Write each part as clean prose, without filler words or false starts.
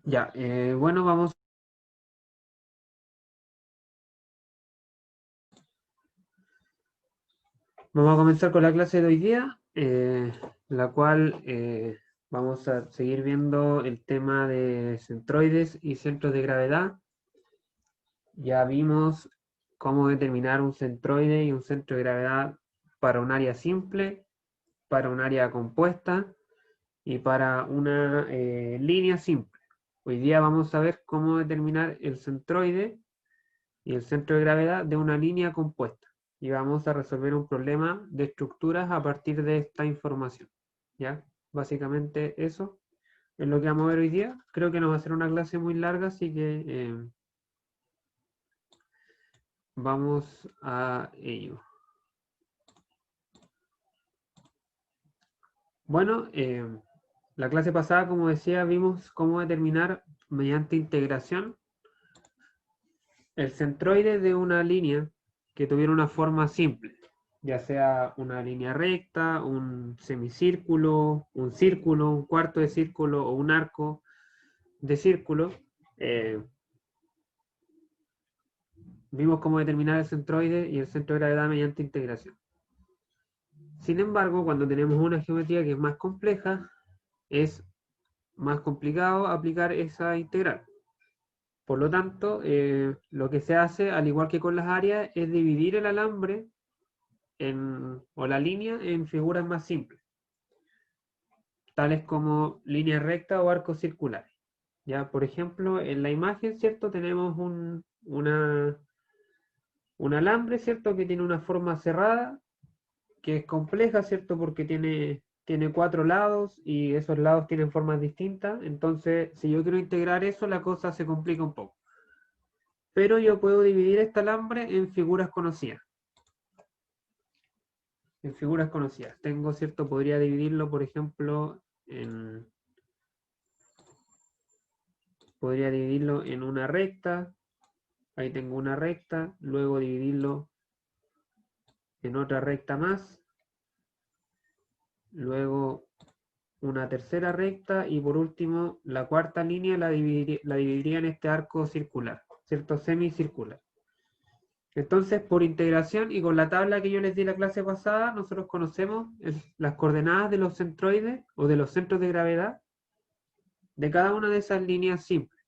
Ya, bueno, vamos a comenzar con la clase de hoy día, la cual vamos a seguir viendo el tema de centroides y centros de gravedad. Ya vimos cómo determinar un centroide y un centro de gravedad para un área simple, para un área compuesta y para una línea simple. Hoy día vamos a ver cómo determinar el centroide y el centro de gravedad de una línea compuesta. Y vamos a resolver un problema de estructuras a partir de esta información. ¿Ya? Básicamente eso es lo que vamos a ver hoy día. Creo que no va a ser una clase muy larga, así que vamos a ello. Bueno, la clase pasada, como decía, vimos cómo determinar mediante integración el centroide de una línea que tuviera una forma simple, ya sea una línea recta, un semicírculo, un círculo, un cuarto de círculo o un arco de círculo. Eh, Vimos cómo determinar el centroide y el centro de gravedad mediante integración. Sin embargo, cuando tenemos una geometría que es más compleja, es más complicado aplicar esa integral. Por lo tanto, lo que se hace, al igual que con las áreas, es dividir el alambre o la línea en figuras más simples, tales como líneas rectas o arcos circulares. Ya, por ejemplo, en la imagen, ¿cierto? Tenemos un alambre, ¿cierto? Que tiene una forma cerrada, que es compleja, ¿cierto? Porque tiene cuatro lados y esos lados tienen formas distintas. Entonces, si yo quiero integrar eso, la cosa se complica un poco. Pero yo puedo dividir este alambre en figuras conocidas. En figuras conocidas. Tengo, ¿cierto? Podría dividirlo, por ejemplo, podría dividirlo en una recta. Ahí tengo una recta. Luego dividirlo en otra recta más. Luego una tercera recta. Y por último, la cuarta línea la dividiría en este arco circular, ¿cierto? Semicircular. Entonces, por integración y con la tabla que yo les di la clase pasada, nosotros conocemos las coordenadas de los centroides o de los centros de gravedad de cada una de esas líneas simples.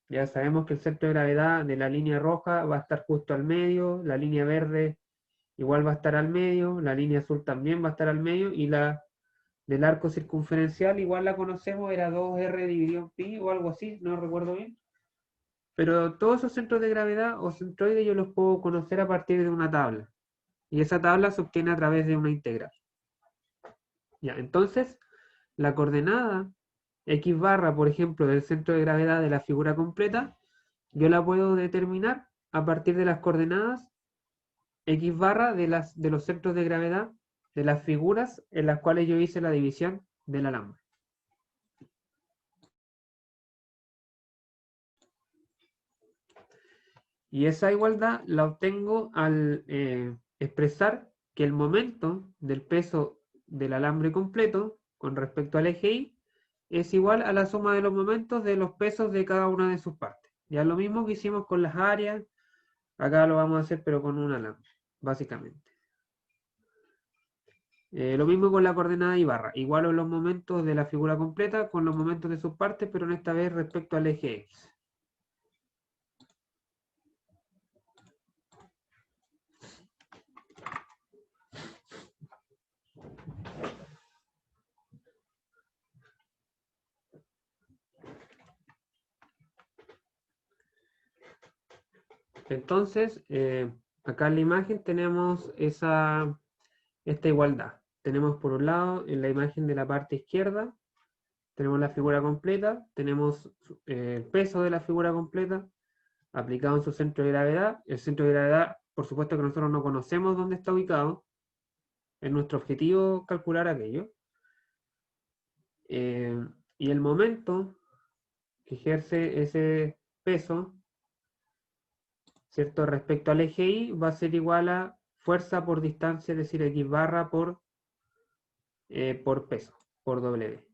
Ya sabemos que el centro de gravedad de la línea roja va a estar justo al medio, la línea verde igual va a estar al medio, la línea azul también va a estar al medio y la del arco circunferencial igual la conocemos, era 2R dividido en pi o algo así, no recuerdo bien. Pero todos esos centros de gravedad o centroides yo los puedo conocer a partir de una tabla. Y esa tabla se obtiene a través de una integral. Ya, entonces, la coordenada x barra, por ejemplo, del centro de gravedad de la figura completa, yo la puedo determinar a partir de las coordenadas x barra de los centros de gravedad de las figuras en las cuales yo hice la división del alambre. Y esa igualdad la obtengo al expresar que el momento del peso del alambre completo con respecto al eje Y es igual a la suma de los momentos de los pesos de cada una de sus partes. Ya lo mismo que hicimos con las áreas, acá lo vamos a hacer pero con un alambre, básicamente. Lo mismo con la coordenada y barra, igual a los momentos de la figura completa con los momentos de sus partes, pero en esta vez respecto al eje X. Entonces, acá en la imagen tenemos esta igualdad. Tenemos por un lado, en la imagen de la parte izquierda, tenemos la figura completa, tenemos el peso de la figura completa aplicado en su centro de gravedad. El centro de gravedad, por supuesto que nosotros no conocemos dónde está ubicado, es nuestro objetivo calcular aquello. Y el momento que ejerce ese peso, ¿cierto? Respecto al eje Y va a ser igual a fuerza por distancia, es decir, X barra por peso, por W.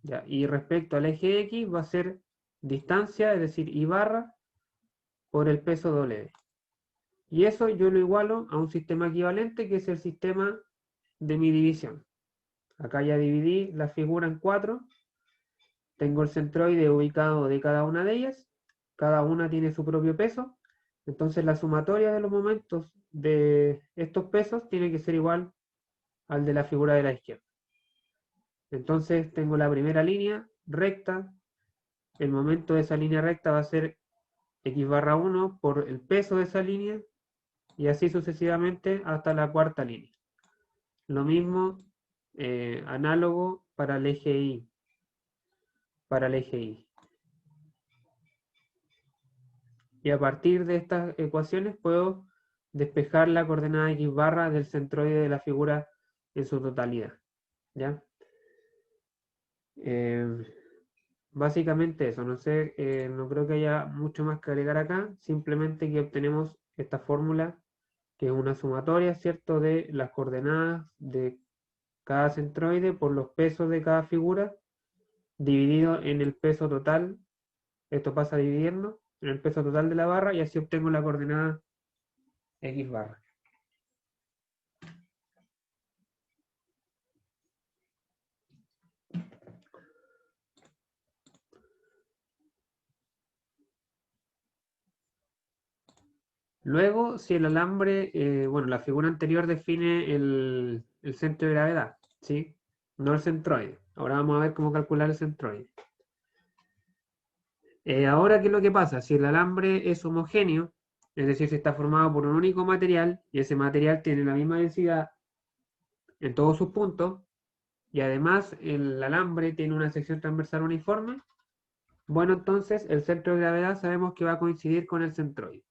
¿Ya? Y respecto al eje X va a ser distancia, es decir, I barra, por el peso W. Y eso yo lo igualo a un sistema equivalente, que es el sistema de mi división. Acá ya dividí la figura en 4. Tengo el centroide ubicado de cada una de ellas. Cada una tiene su propio peso. Entonces la sumatoria de los momentos de estos pesos tiene que ser igual al de la figura de la izquierda. Entonces tengo la primera línea recta. El momento de esa línea recta va a ser x barra 1 por el peso de esa línea, y así sucesivamente hasta la cuarta línea. Lo mismo, análogo para el eje Y. Y a partir de estas ecuaciones puedo despejar la coordenada x barra del centroide de la figura en su totalidad. ¿Ya? Básicamente eso. No sé, no creo que haya mucho más que agregar acá. Simplemente que obtenemos esta fórmula, que es una sumatoria, ¿cierto?, de las coordenadas de cada centroide por los pesos de cada figura, dividido en el peso total. Esto pasa dividiendo en el peso total de la barra, y así obtengo la coordenada x barra. Luego, si el alambre, bueno, la figura anterior define el centro de gravedad, ¿sí? No el centroide. Ahora vamos a ver cómo calcular el centroide. Ahora, ¿qué es lo que pasa? Si el alambre es homogéneo, es decir, si está formado por un único material, y ese material tiene la misma densidad en todos sus puntos, y además el alambre tiene una sección transversal uniforme, bueno, entonces el centro de gravedad sabemos que va a coincidir con el centroide.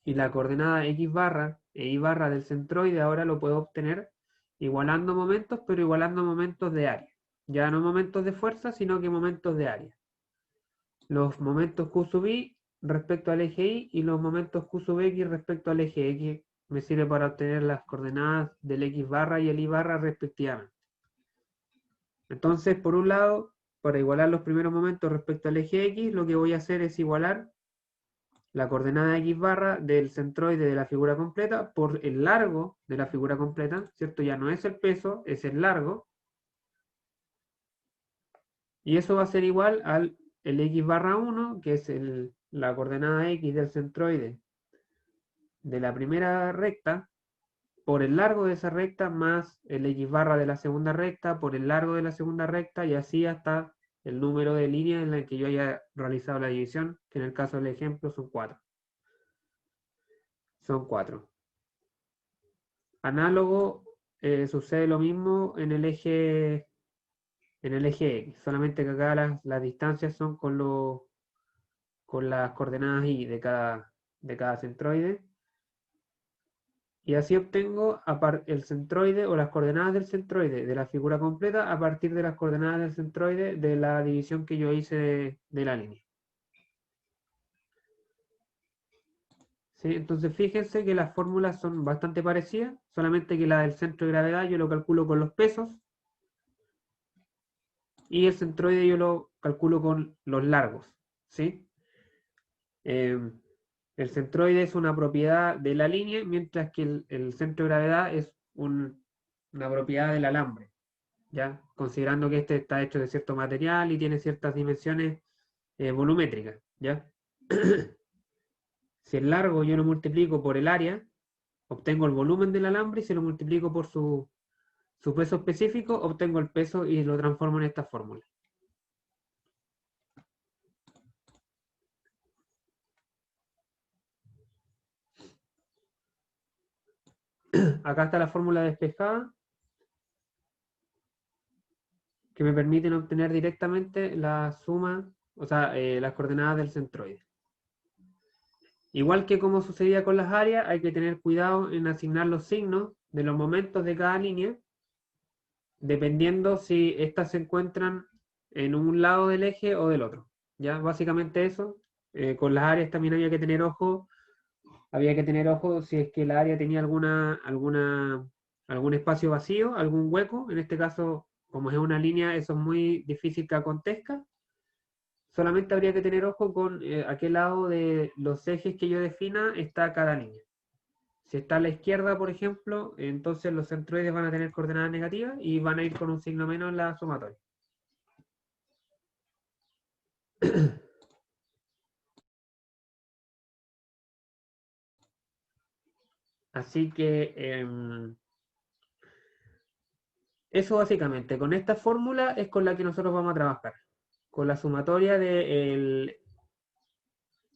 Y la coordenada x barra e y barra del centroide ahora lo puedo obtener igualando momentos, pero igualando momentos de área. Ya no momentos de fuerza, sino que momentos de área. Los momentos Q sub i respecto al eje Y, y los momentos Q sub x respecto al eje X me sirve para obtener las coordenadas del x barra y el y barra respectivamente. Entonces, por un lado, para igualar los primeros momentos respecto al eje X, lo que voy a hacer es igualar la coordenada x barra del centroide de la figura completa por el largo de la figura completa, ¿cierto? Ya no es el peso, es el largo. Y eso va a ser igual al el x barra 1, que es la coordenada x del centroide de la primera recta, por el largo de esa recta, más el x barra de la segunda recta, por el largo de la segunda recta, y así hasta el número de líneas en la que yo haya realizado la división, que en el caso del ejemplo son 4. Son 4. Análogo, sucede lo mismo en el eje X, solamente que acá las distancias son con las coordenadas Y de cada centroide. Y así obtengo el centroide o las coordenadas del centroide de la figura completa a partir de las coordenadas del centroide de la división que yo hice de la línea. ¿Sí? Entonces fíjense que las fórmulas son bastante parecidas, solamente que la del centro de gravedad yo lo calculo con los pesos, y el centroide yo lo calculo con los largos. ¿Sí? El centroide es una propiedad de la línea, mientras que el centro de gravedad es una propiedad del alambre, ¿ya? Considerando que este está hecho de cierto material y tiene ciertas dimensiones volumétricas, ¿ya? Si el largo yo lo multiplico por el área, obtengo el volumen del alambre, y si lo multiplico por su peso específico, obtengo el peso y lo transformo en esta fórmula. Acá está la fórmula despejada, que me permiten obtener directamente la suma, o sea, las coordenadas del centroide. Igual que como sucedía con las áreas, hay que tener cuidado en asignar los signos de los momentos de cada línea, dependiendo si éstas se encuentran en un lado del eje o del otro. ¿Ya? Básicamente eso. Con las áreas también había que tener ojo si es que la área tenía algún espacio vacío, algún hueco. En este caso, como es una línea, eso es muy difícil que acontezca. solamente habría que tener ojo con a qué lado de los ejes que yo defina está cada línea. Si está a la izquierda, por ejemplo, entonces los centroides van a tener coordenadas negativas y van a ir con un signo menos en la sumatoria. Así que eso básicamente, con esta fórmula es con la que nosotros vamos a trabajar. Con la sumatoria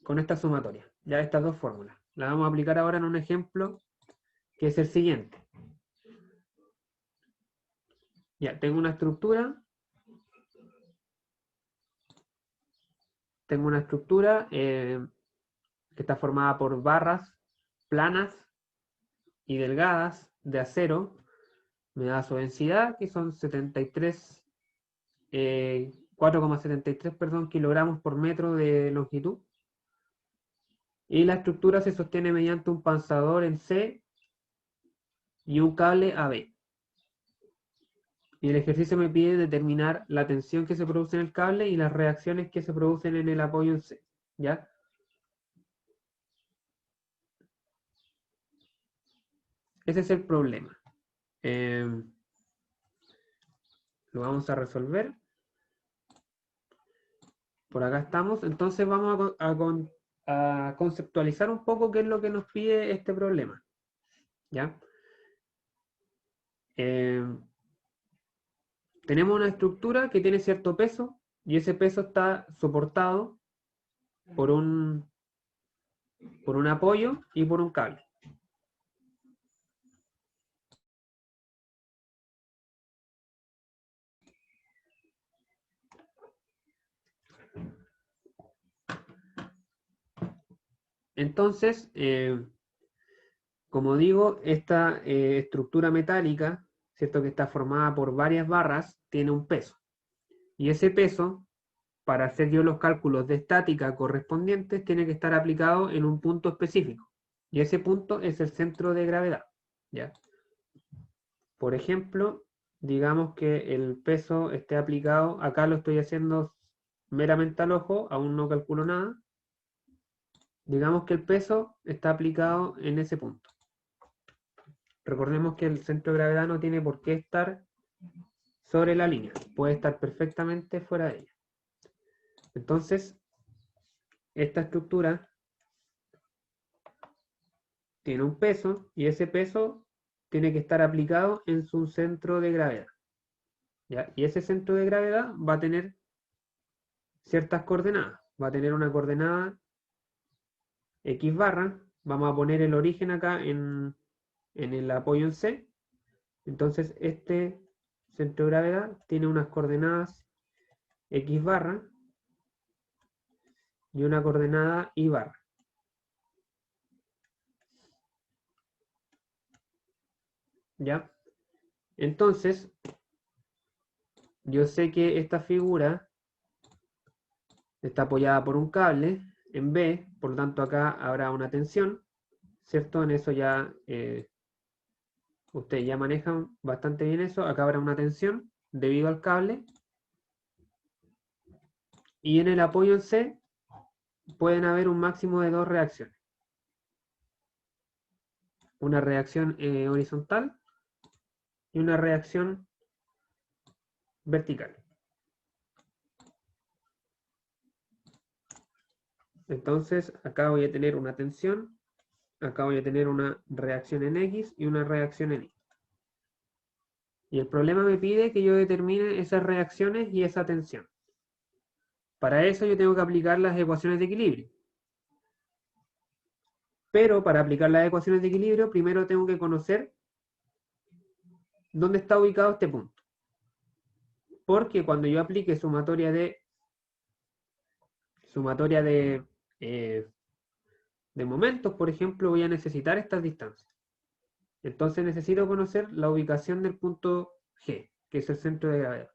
con esta sumatoria. Ya estas dos fórmulas. La vamos a aplicar ahora en un ejemplo que es el siguiente. Ya, tengo una estructura. Tengo una estructura que está formada por barras planas y delgadas de acero. Me da su densidad, que son 73, 4,73 kilogramos por metro de longitud. Y la estructura se sostiene mediante un panzador en C y un cable AB. Y el ejercicio me pide determinar la tensión que se produce en el cable y las reacciones que se producen en el apoyo en C. ¿Ya? Ese es el problema. Lo vamos a resolver. Por acá estamos. Entonces vamos a conceptualizar un poco qué es lo que nos pide este problema. ¿Ya? Tenemos una estructura que tiene cierto peso y ese peso está soportado por un apoyo y por un cable. Entonces, como digo, esta estructura metálica, ¿cierto? Que está formada por varias barras, tiene un peso. Y ese peso, para hacer yo los cálculos de estática correspondientes, tiene que estar aplicado en un punto específico. Y ese punto es el centro de gravedad. ¿Ya? Por ejemplo, digamos que el peso esté aplicado, acá lo estoy haciendo meramente al ojo, aún no calculo nada. Digamos que el peso está aplicado en ese punto. Recordemos que el centro de gravedad no tiene por qué estar sobre la línea, puede estar perfectamente fuera de ella. Entonces, esta estructura tiene un peso y ese peso tiene que estar aplicado en su centro de gravedad. ¿Ya? Y ese centro de gravedad va a tener ciertas coordenadas. Va a tener una coordenada X barra. Vamos a poner el origen acá en el apoyo en C. Entonces, este centro de gravedad tiene unas coordenadas X barra y una coordenada Y barra. ¿Ya? Entonces, yo sé que esta figura está apoyada por un cable en B, por lo tanto acá habrá una tensión, ¿cierto? En eso ya ustedes ya manejan bastante bien eso. Acá habrá una tensión debido al cable. Y en el apoyo en C pueden haber un máximo de dos reacciones. Una reacción horizontal y una reacción vertical. Entonces, acá voy a tener una tensión, acá voy a tener una reacción en X y una reacción en Y. Y el problema me pide que yo determine esas reacciones y esa tensión. Para eso yo tengo que aplicar las ecuaciones de equilibrio. Pero para aplicar las ecuaciones de equilibrio, primero tengo que conocer dónde está ubicado este punto. Porque cuando yo aplique sumatoria de momentos, por ejemplo, voy a necesitar estas distancias. Entonces necesito conocer la ubicación del punto G, que es el centro de gravedad.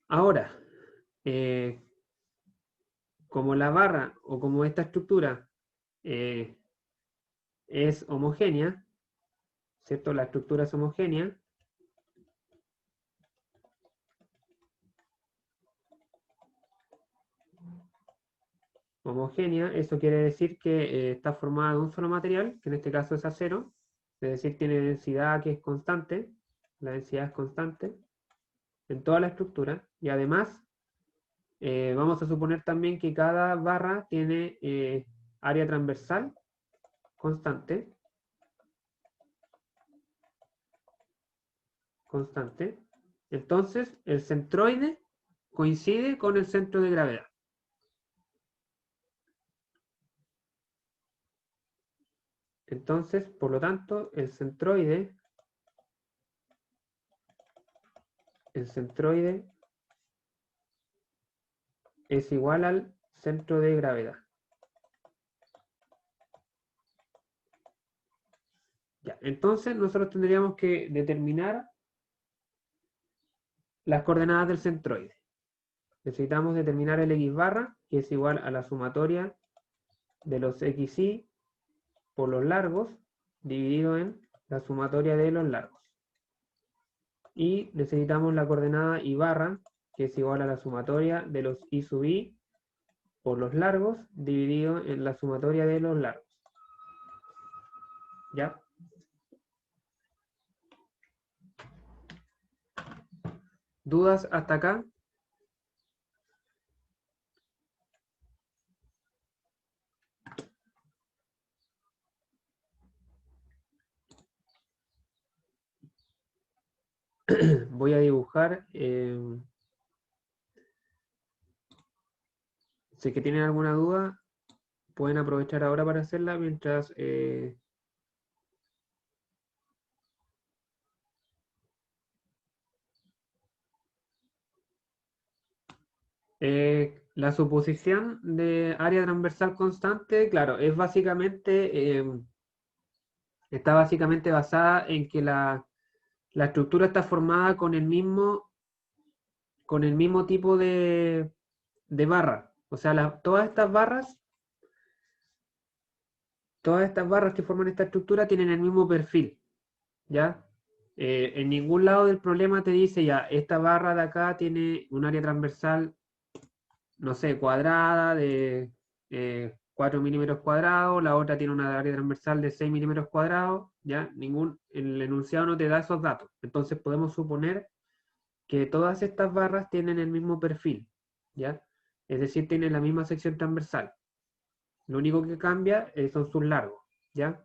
Ahora, como la barra o como esta estructura es homogénea, ¿cierto? La estructura es homogénea. homogénea, eso quiere decir que está formada de un solo material, que en este caso es acero, es decir, tiene densidad que es constante, la densidad es constante en toda la estructura, y además vamos a suponer también que cada barra tiene área transversal constante, entonces el centroide coincide con el centro de gravedad. Entonces, por lo tanto, el centroide es igual al centro de gravedad. Ya, entonces nosotros tendríamos que determinar las coordenadas del centroide. Necesitamos determinar el x barra, que es igual a la sumatoria de los xy por los largos, dividido en la sumatoria de los largos. Y necesitamos la coordenada y barra, que es igual a la sumatoria de los y sub i por los largos, dividido en la sumatoria de los largos. ¿Ya? ¿Dudas hasta acá? Voy a dibujar. Si es que tienen alguna duda, pueden aprovechar ahora para hacerla mientras... la suposición de área transversal constante, claro, es básicamente, está básicamente basada en que la estructura está formada con el mismo tipo de barra. O sea, todas estas barras que forman esta estructura tienen el mismo perfil, ¿ya? En ningún lado del problema te dice ya, esta barra de acá tiene un área transversal, no sé, cuadrada de 4 milímetros cuadrados, la otra tiene una área transversal de 6 milímetros cuadrados, ¿ya? El enunciado no te da esos datos. Entonces podemos suponer que todas estas barras tienen el mismo perfil, ¿ya? Es decir, tienen la misma sección transversal. Lo único que cambia son sus largos, ¿ya?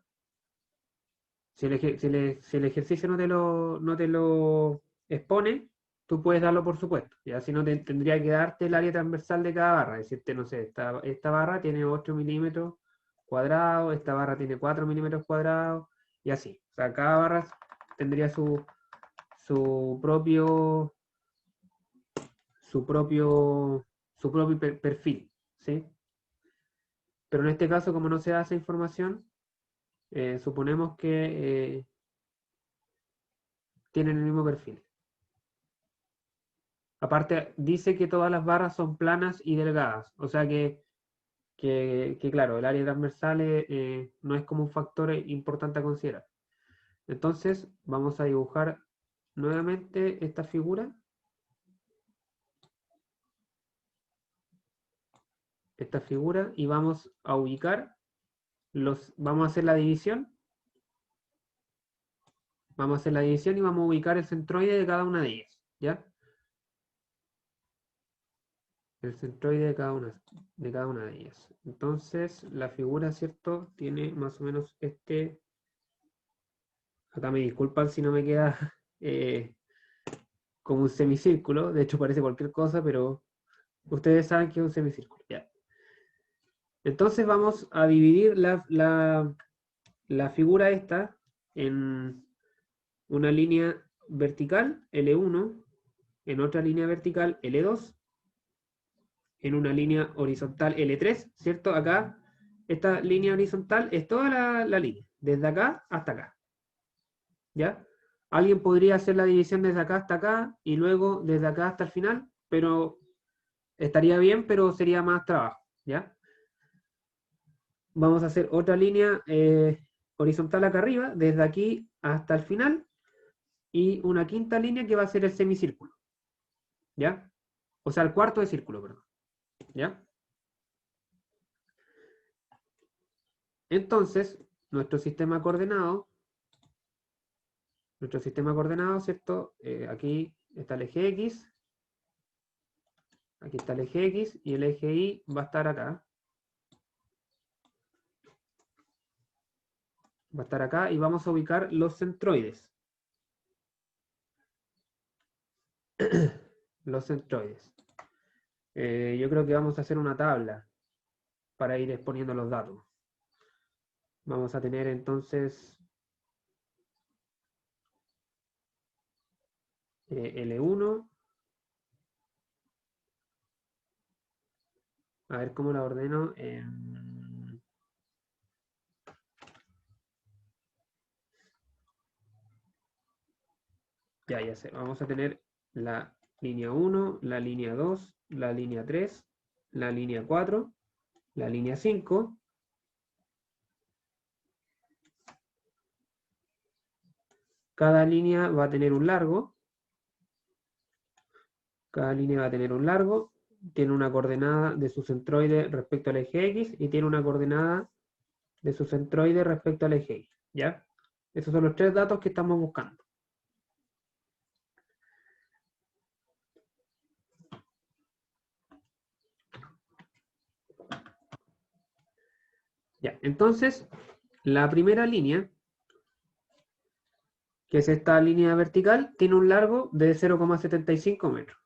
Si el ejercicio no te lo expone, tú puedes darlo por supuesto. Ya si no, tendría que darte el área transversal de cada barra. Decirte, no sé, esta barra tiene 8 milímetros cuadrados, esta barra tiene 4 milímetros cuadrados, y así. O sea, cada barra tendría su propio, su propio, su propio perfil, ¿sí? Pero en este caso, como no se da esa información, suponemos que tienen el mismo perfil. Aparte, dice que todas las barras son planas y delgadas, o sea que claro, el área transversal no es como un factor importante a considerar. Entonces, vamos a dibujar nuevamente esta figura. Y vamos a ubicar vamos a hacer la división. Vamos a hacer la división y vamos a ubicar el centroide de cada una de ellas, ¿ya? El centroide de cada una de ellas. Entonces, la figura, ¿cierto? Tiene más o menos acá me disculpan si no me queda eh, como un semicírculo, de hecho parece cualquier cosa, pero ustedes saben que es un semicírculo, ¿ya? Entonces vamos a dividir la figura esta en una línea vertical, L1, en otra línea vertical, L2, en una línea horizontal L3, ¿cierto? Acá, esta línea horizontal es toda la línea, desde acá hasta acá, ¿ya? Alguien podría hacer la división desde acá hasta acá y luego desde acá hasta el final, pero estaría bien, pero sería más trabajo, ¿ya? Vamos a hacer otra línea horizontal acá arriba, desde aquí hasta el final, y una quinta línea que va a ser el semicírculo, ¿ya? O sea, el cuarto de círculo, perdón, ¿ya? Entonces, nuestro sistema coordenado, ¿cierto? Aquí está el eje X, aquí está el eje X, y el eje Y va a estar acá. Va a estar acá, y vamos a ubicar los centroides. Los centroides. Yo creo que vamos a hacer una tabla para ir exponiendo los datos. Vamos a tener entonces L1. A ver cómo la ordeno. Ya sé. Vamos a tener la línea 1, la línea 2, la línea 3, la línea 4, la línea 5. Cada línea va a tener un largo. Cada línea va a tener un largo. Tiene una coordenada de su centroide respecto al eje X y tiene una coordenada de su centroide respecto al eje Y. ¿Ya? Esos son los tres datos que estamos buscando. Ya, entonces, la primera línea, que es esta línea vertical, tiene un largo de 0,75 metros.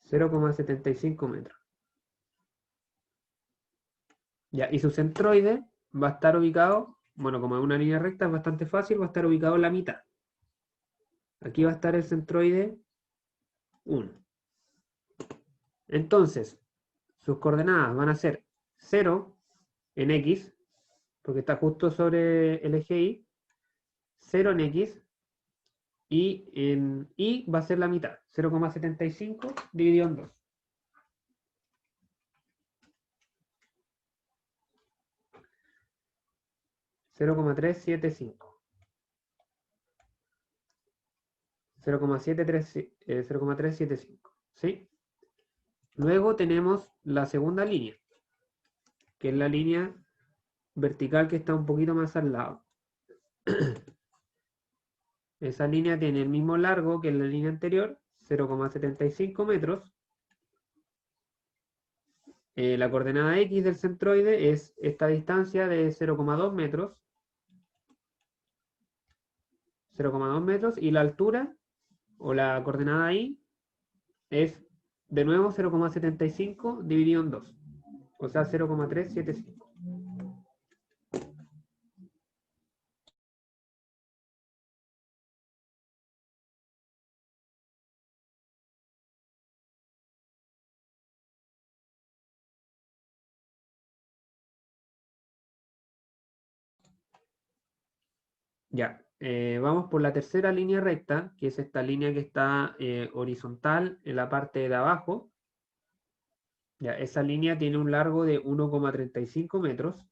0,75 metros. Ya, y su centroide va a estar ubicado, bueno, como es una línea recta, es bastante fácil, va a estar ubicado en la mitad. Aquí va a estar el centroide 1. Entonces, sus coordenadas van a ser 0 en X, porque está justo sobre el eje Y, 0 en X, y en Y va a ser la mitad, 0,75 dividido en 2. 0,375. 0,375. ¿Sí? Luego tenemos la segunda línea, que es la línea vertical que está un poquito más al lado. Esa línea tiene el mismo largo que la línea anterior, 0,75 metros. La coordenada X del centroide es esta distancia de 0,2 metros. 0,2 metros. Y la altura, o la coordenada Y, es de nuevo 0,75 dividido en 2. O sea, 0,375. Ya, vamos por la tercera línea recta, que es esta línea que está horizontal en la parte de abajo. Ya, esa línea tiene un largo de 1,35 metros.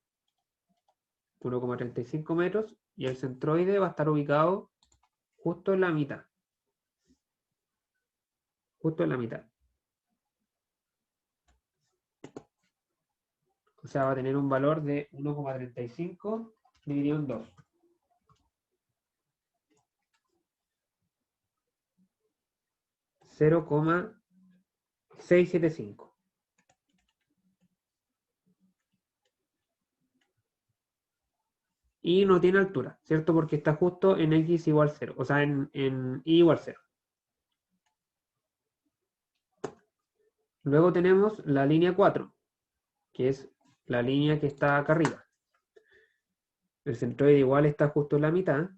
1,35 metros, y el centroide va a estar ubicado justo en la mitad. Justo en la mitad. O sea, va a tener un valor de 1,35 dividido en 2. 0,675. Y no tiene altura, ¿cierto? Porque está justo en X igual 0. O sea, en Y igual 0. Luego tenemos la línea 4, que es la línea que está acá arriba. El centroide igual está justo en la mitad.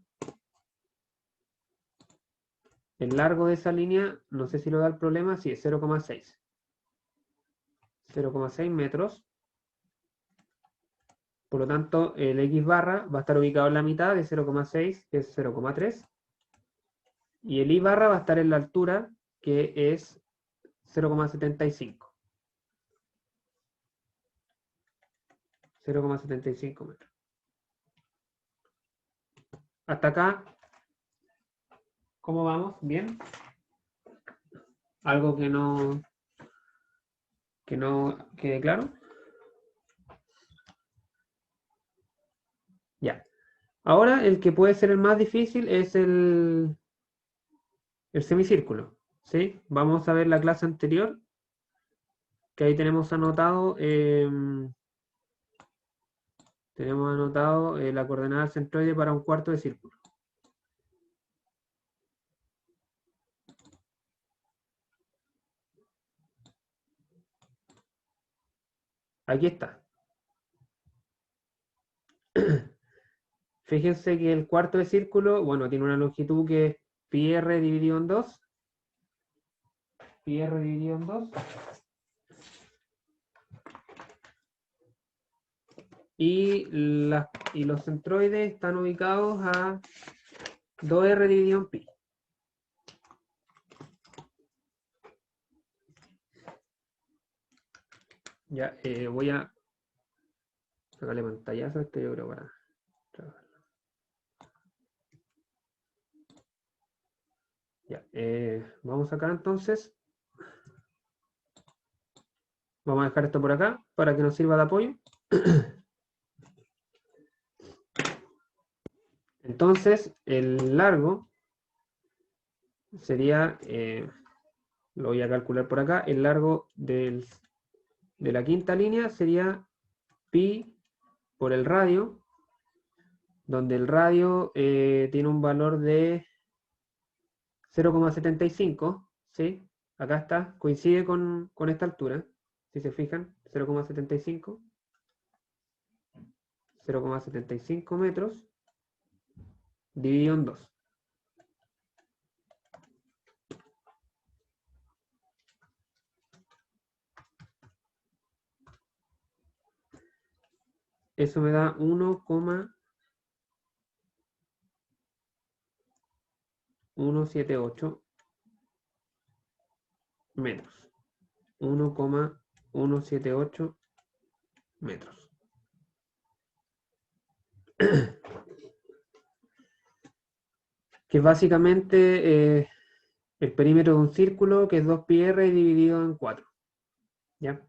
El largo de esa línea, no sé si lo da el problema, sí, es 0,6. 0,6 metros. Por lo tanto, el X barra va a estar ubicado en la mitad de 0,6, que es 0,3. Y el Y barra va a estar en la altura, que es 0,75. 0,75 metros. Hasta acá, ¿cómo vamos? ¿Bien? ¿Algo que no quede claro? Ahora el que puede ser el más difícil es el semicírculo, ¿sí? Vamos a ver la clase anterior, que ahí tenemos anotado, la coordenada del centroide para un cuarto de círculo. Aquí está. Fíjense que el cuarto de círculo, bueno, tiene una longitud que es pi r dividido en 2. Pi r dividido en 2. Y los centroides están ubicados a 2r dividido en pi. Ya, voy a sacarle pantallazo a este, yo creo, para trabajar. Ya, vamos acá entonces. Vamos a dejar esto por acá para que nos sirva de apoyo. Entonces, el largo sería, lo voy a calcular por acá, el largo de la quinta línea sería pi por el radio, donde el radio tiene un valor de 0,75, ¿sí? Acá está, coincide con esta altura, si se fijan, 0,75, 0,75 metros dividido en 2. Eso me da 1,178 metros. 1,178 metros. Que es básicamente el perímetro de un círculo, que es 2πr dividido en 4. ¿Ya?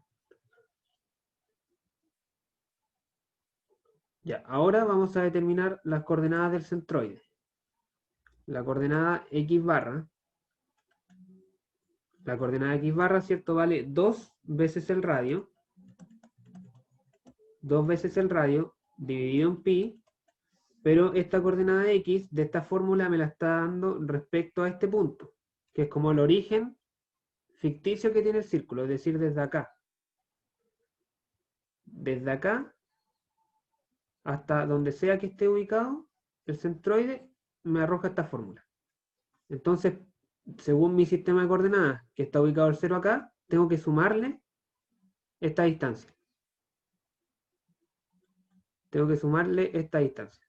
Ya, ahora vamos a determinar las coordenadas del centroide. La coordenada x barra, ¿cierto? Vale 2 veces el radio, 2 veces el radio dividido en pi, pero esta coordenada x de esta fórmula me la está dando respecto a este punto, que es como el origen ficticio que tiene el círculo, es decir, desde acá. Desde acá hasta donde sea que esté ubicado el centroide, me arroja esta fórmula. Entonces, según mi sistema de coordenadas, que está ubicado el 0 acá, tengo que sumarle esta distancia. Tengo que sumarle esta distancia.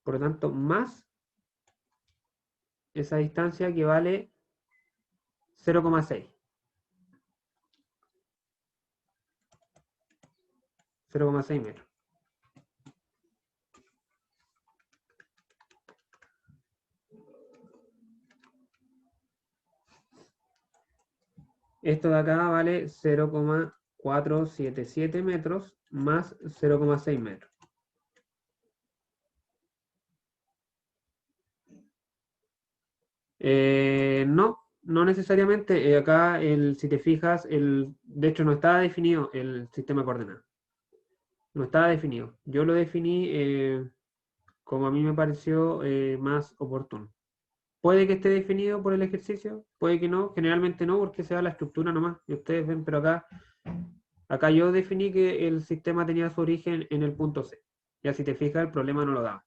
Por lo tanto, más esa distancia que vale 0,6. 0,6 metros. Esto de acá vale 0,477 metros más 0,6 metros. No necesariamente. Acá, si te fijas, de hecho no estaba definido el sistema de coordenadas. No estaba definido. Yo lo definí como a mí me pareció más oportuno. Puede que esté definido por el ejercicio, puede que no, generalmente no, porque se da la estructura nomás. Y ustedes ven, pero acá yo definí que el sistema tenía su origen en el punto C. Ya si te fijas, el problema no lo daba.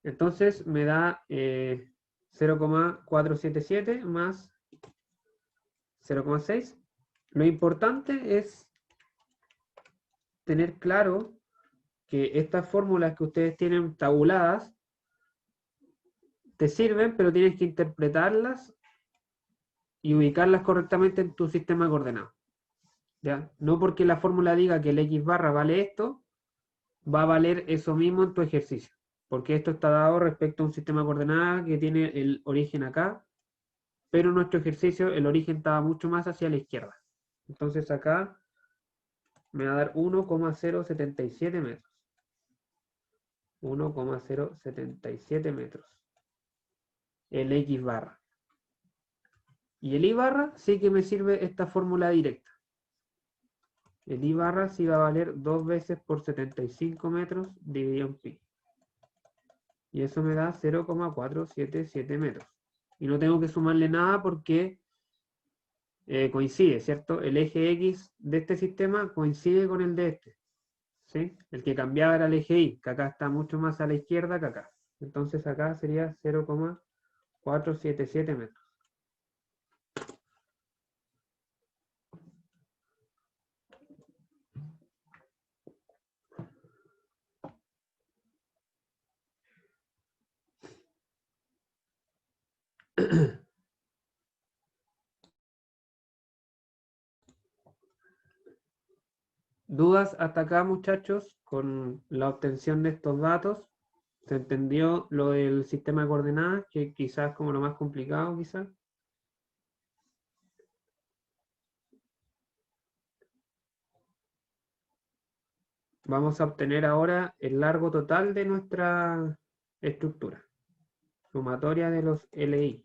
Entonces me da 0,477 más 0,6. Lo importante es tener claro que estas fórmulas que ustedes tienen tabuladas te sirven, pero tienes que interpretarlas y ubicarlas correctamente en tu sistema de coordenadas. ¿Ya? No porque la fórmula diga que el x barra vale esto, va a valer eso mismo en tu ejercicio. Porque esto está dado respecto a un sistema de coordenadas que tiene el origen acá, pero en nuestro ejercicio el origen estaba mucho más hacia la izquierda. Entonces acá me va a dar 1,077 metros. 1,077 metros. El X barra. Y el Y barra sí que me sirve esta fórmula directa. El I barra sí va a valer 2 veces por 75 metros dividido en pi. Y eso me da 0,477 metros. Y no tengo que sumarle nada porque coincide, ¿cierto? El eje X de este sistema coincide con el de este. ¿Sí? El que cambiaba era el eje Y, que acá está mucho más a la izquierda que acá. Entonces acá sería 0,477 metros. ¿Dudas hasta acá, muchachos, con la obtención de estos datos? ¿Se entendió lo del sistema de coordenadas, que quizás como lo más complicado, quizás? Vamos a obtener ahora el largo total de nuestra estructura, sumatoria de los LI.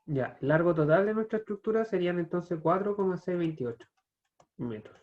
Ya, el largo total de nuestra estructura serían entonces 4,628 metros.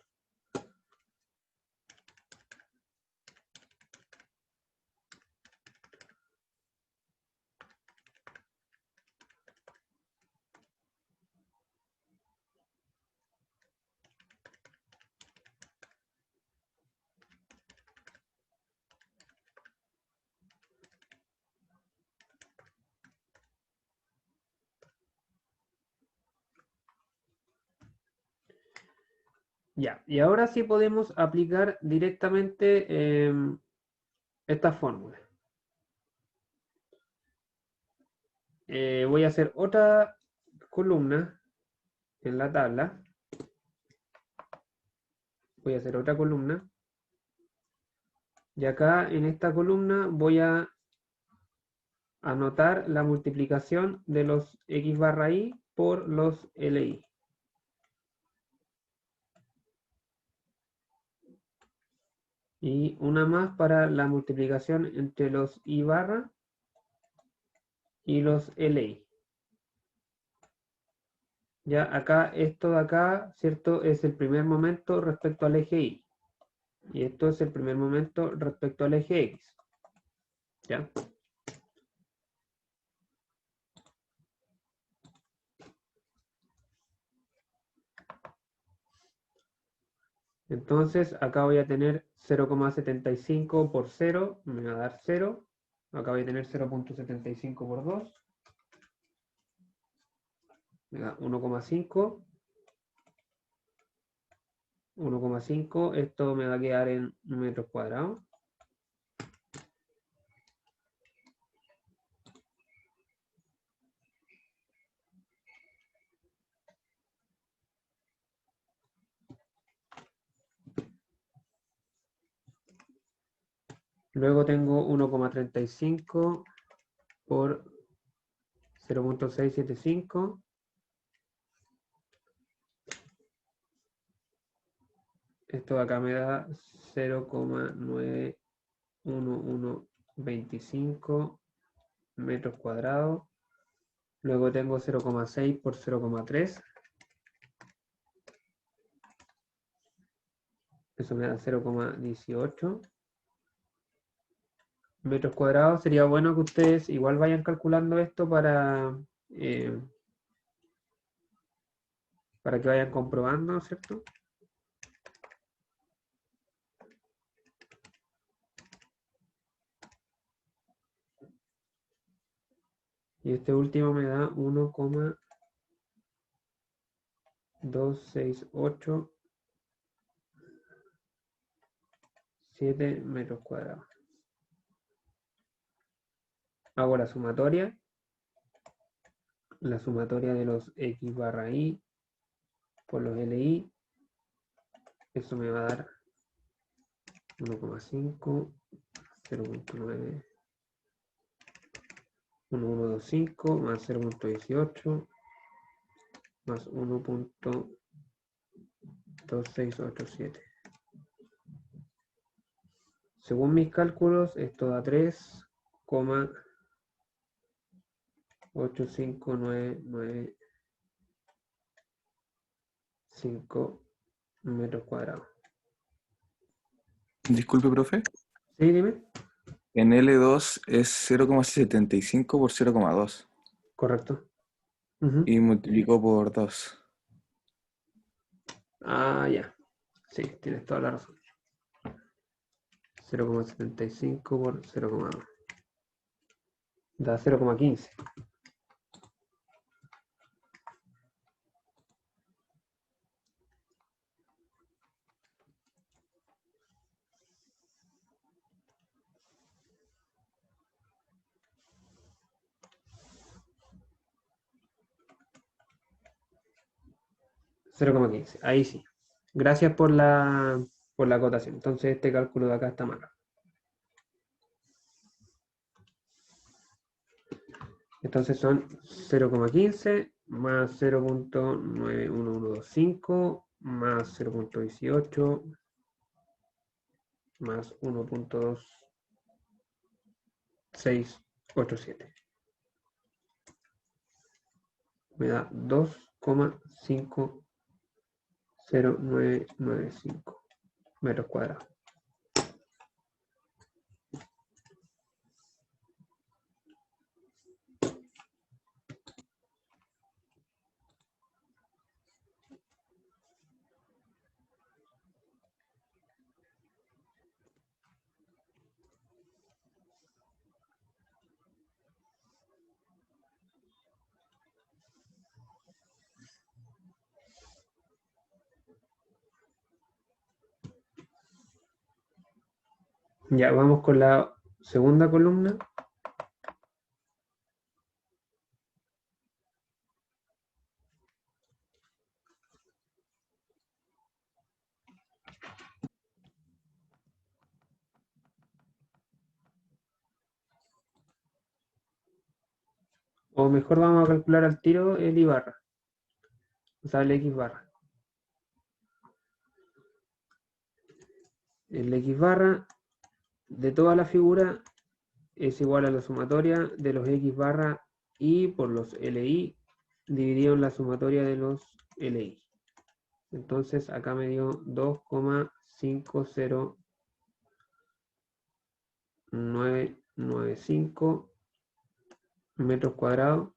Ya, y ahora sí podemos aplicar directamente esta fórmula. Voy a hacer otra columna en la tabla. Voy a hacer otra columna. Y acá en esta columna voy a anotar la multiplicación de los X barra Y por los LI. Y una más para la multiplicación entre los I barra y los LI. Ya acá, esto de acá, ¿cierto? Es el primer momento respecto al eje Y. Y esto es el primer momento respecto al eje X. ¿Ya? Entonces, acá voy a tener 0,75 por 0, me va a dar 0. Acá voy a tener 0,75 por 2. Me da 1,5. 1,5. Esto me va a quedar en metros cuadrados. Luego tengo 1,35 por 0,675. Esto de acá me da 0,91125 metros cuadrados. Luego tengo 0,6 por 0,3. Eso me da 0,18 metros cuadrados. Sería bueno que ustedes igual vayan calculando esto eh, para que vayan comprobando, ¿cierto? Y este último me da 1,268,7 metros cuadrados. Hago la sumatoria de los X barra Y por los LI, eso me va a dar 1,5, 0,9, 1125 más 0,18 más 1,2687. Según mis cálculos, esto da 3,85995 metros cuadrados. Disculpe, profe. ¿Sí, dime? En L2 es 0,75 por 0,2 Correcto. y multiplicó por 2. Ah, ya. Sí, tienes toda la razón. 0,75 por 0,2. Da 0,15. Ahí sí. Gracias por la acotación. Entonces este cálculo de acá está mal. Entonces son 0,15 más 0,91125 más 0,18 más 1,2687. Me da 2,5095 metros cuadrados. Ya, vamos con la segunda columna. O mejor vamos a calcular al tiro el I barra. O sea, el X barra. El X barra de toda la figura es igual a la sumatoria de los X barra I por los LI dividido en la sumatoria de los LI. Entonces acá me dio 2,50995 metros cuadrados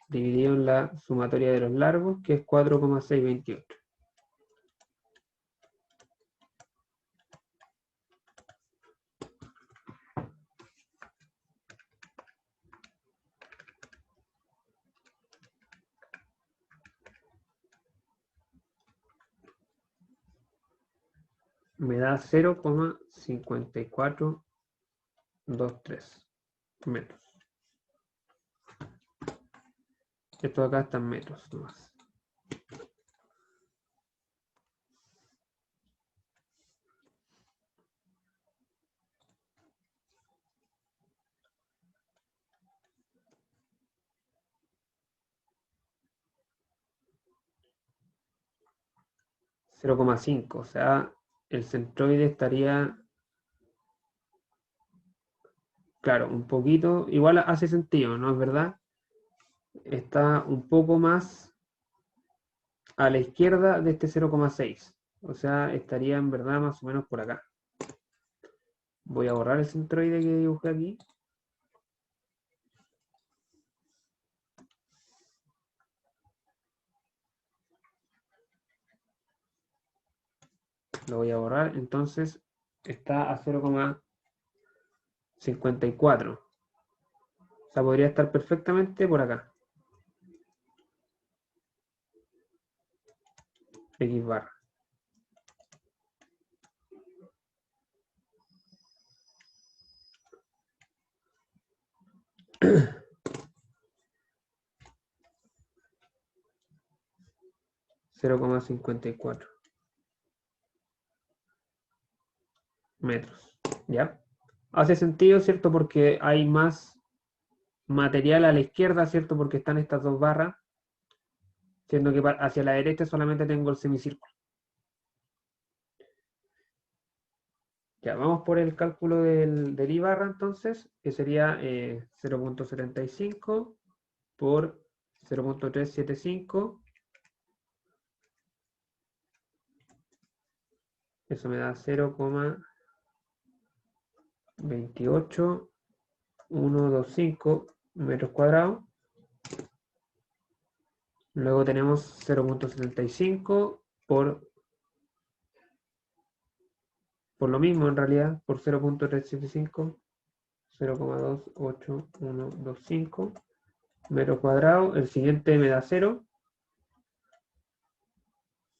dividido en la sumatoria de los largos, que es 4,628. Me da 0,5423 metros. Esto acá está en metros nomás. ,5, o sea, el centroide estaría, claro, un poquito, igual hace sentido, ¿no es verdad? Está un poco más a la izquierda de este 0,6, o sea, estaría en verdad más o menos por acá. Voy a borrar el centroide que dibujé aquí. Lo voy a borrar, entonces está a 0,54. O sea, podría estar perfectamente por acá. X barra. 0,54 metros. ¿Ya? Hace sentido, ¿cierto? Porque hay más material a la izquierda, ¿cierto? Porque están estas dos barras, siendo que hacia la derecha solamente tengo el semicírculo. Ya, vamos por el cálculo del I barra entonces, que sería 0,75 por 0,375. Eso me da 0,28125 metros cuadrados. Luego tenemos 0,75 por lo mismo en realidad, por 0,375, 0,28125 metros cuadrados. El siguiente me da 0.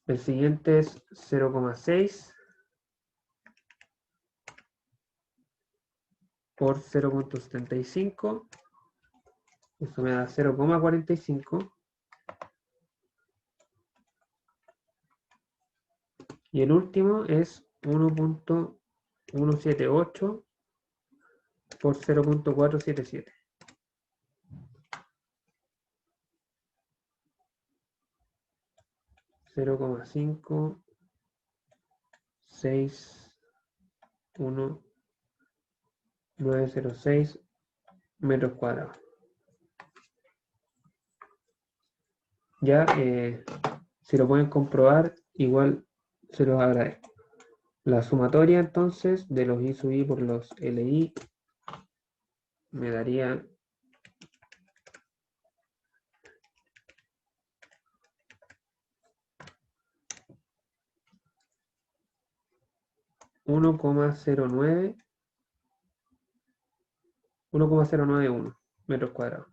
El siguiente es 0,6 por 0,75. Eso me da 0,45. Y el último es 1,178 por 0,477. Cero coma cinco 6 1 906 metros cuadrados. Ya, si lo pueden comprobar, igual se los agradezco. La sumatoria entonces de los I sub I por los LI me daría 1,091 metros cuadrados.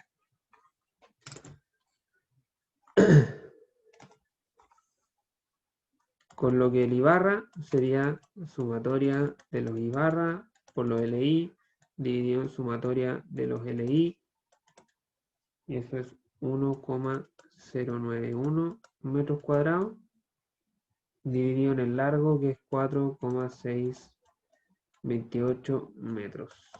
Con lo que el I barra sería sumatoria de los I barra por los LI dividido en sumatoria de los LI, y eso es 1,091 metros cuadrados dividido en el largo, que es 4,628 metros.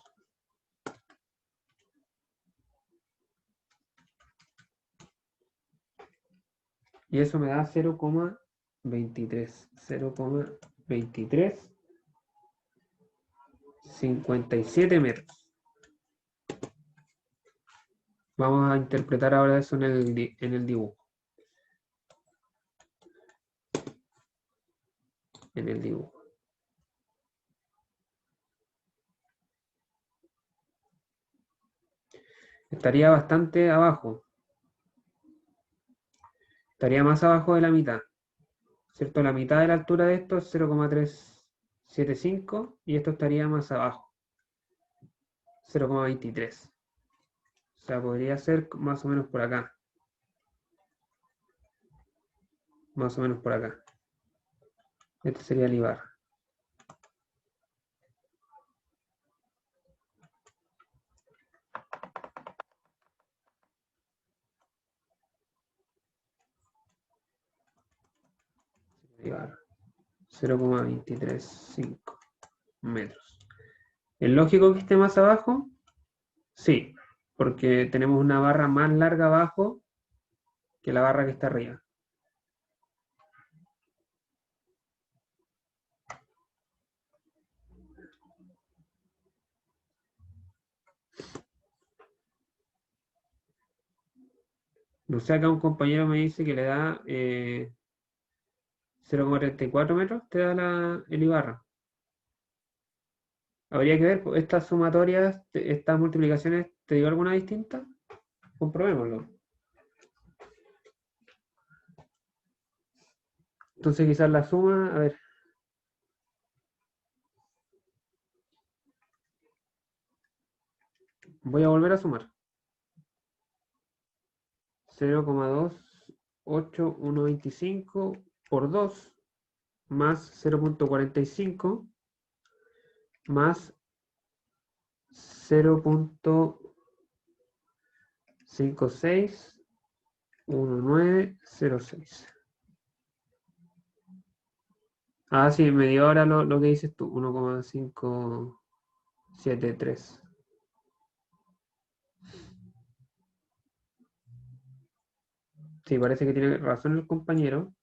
Y eso me da 0,23. 0,2357 metros. Vamos a interpretar ahora eso en el dibujo. En el dibujo. Estaría bastante abajo. Estaría más abajo de la mitad. ¿Cierto? La mitad de la altura de esto es 0,375 y esto estaría más abajo. 0,23. O sea, podría ser más o menos por acá. Más o menos por acá. Este sería el I barra. I barra. 0,235 metros. ¿Es lógico que esté más abajo? Sí, porque tenemos una barra más larga abajo que la barra que está arriba. No sé, acá un compañero me dice que le da 0,34 metros, te da el I barra. Habría que ver, estas sumatorias, estas multiplicaciones, ¿te dio alguna distinta? Comprobémoslo. Entonces quizás la suma, a ver. Voy a volver a sumar. 0,28125 por 2 más 0,45 más 0,561906. Ah, sí, me dio ahora lo que dices tú, 1,573. Sí, parece que tiene razón el compañero.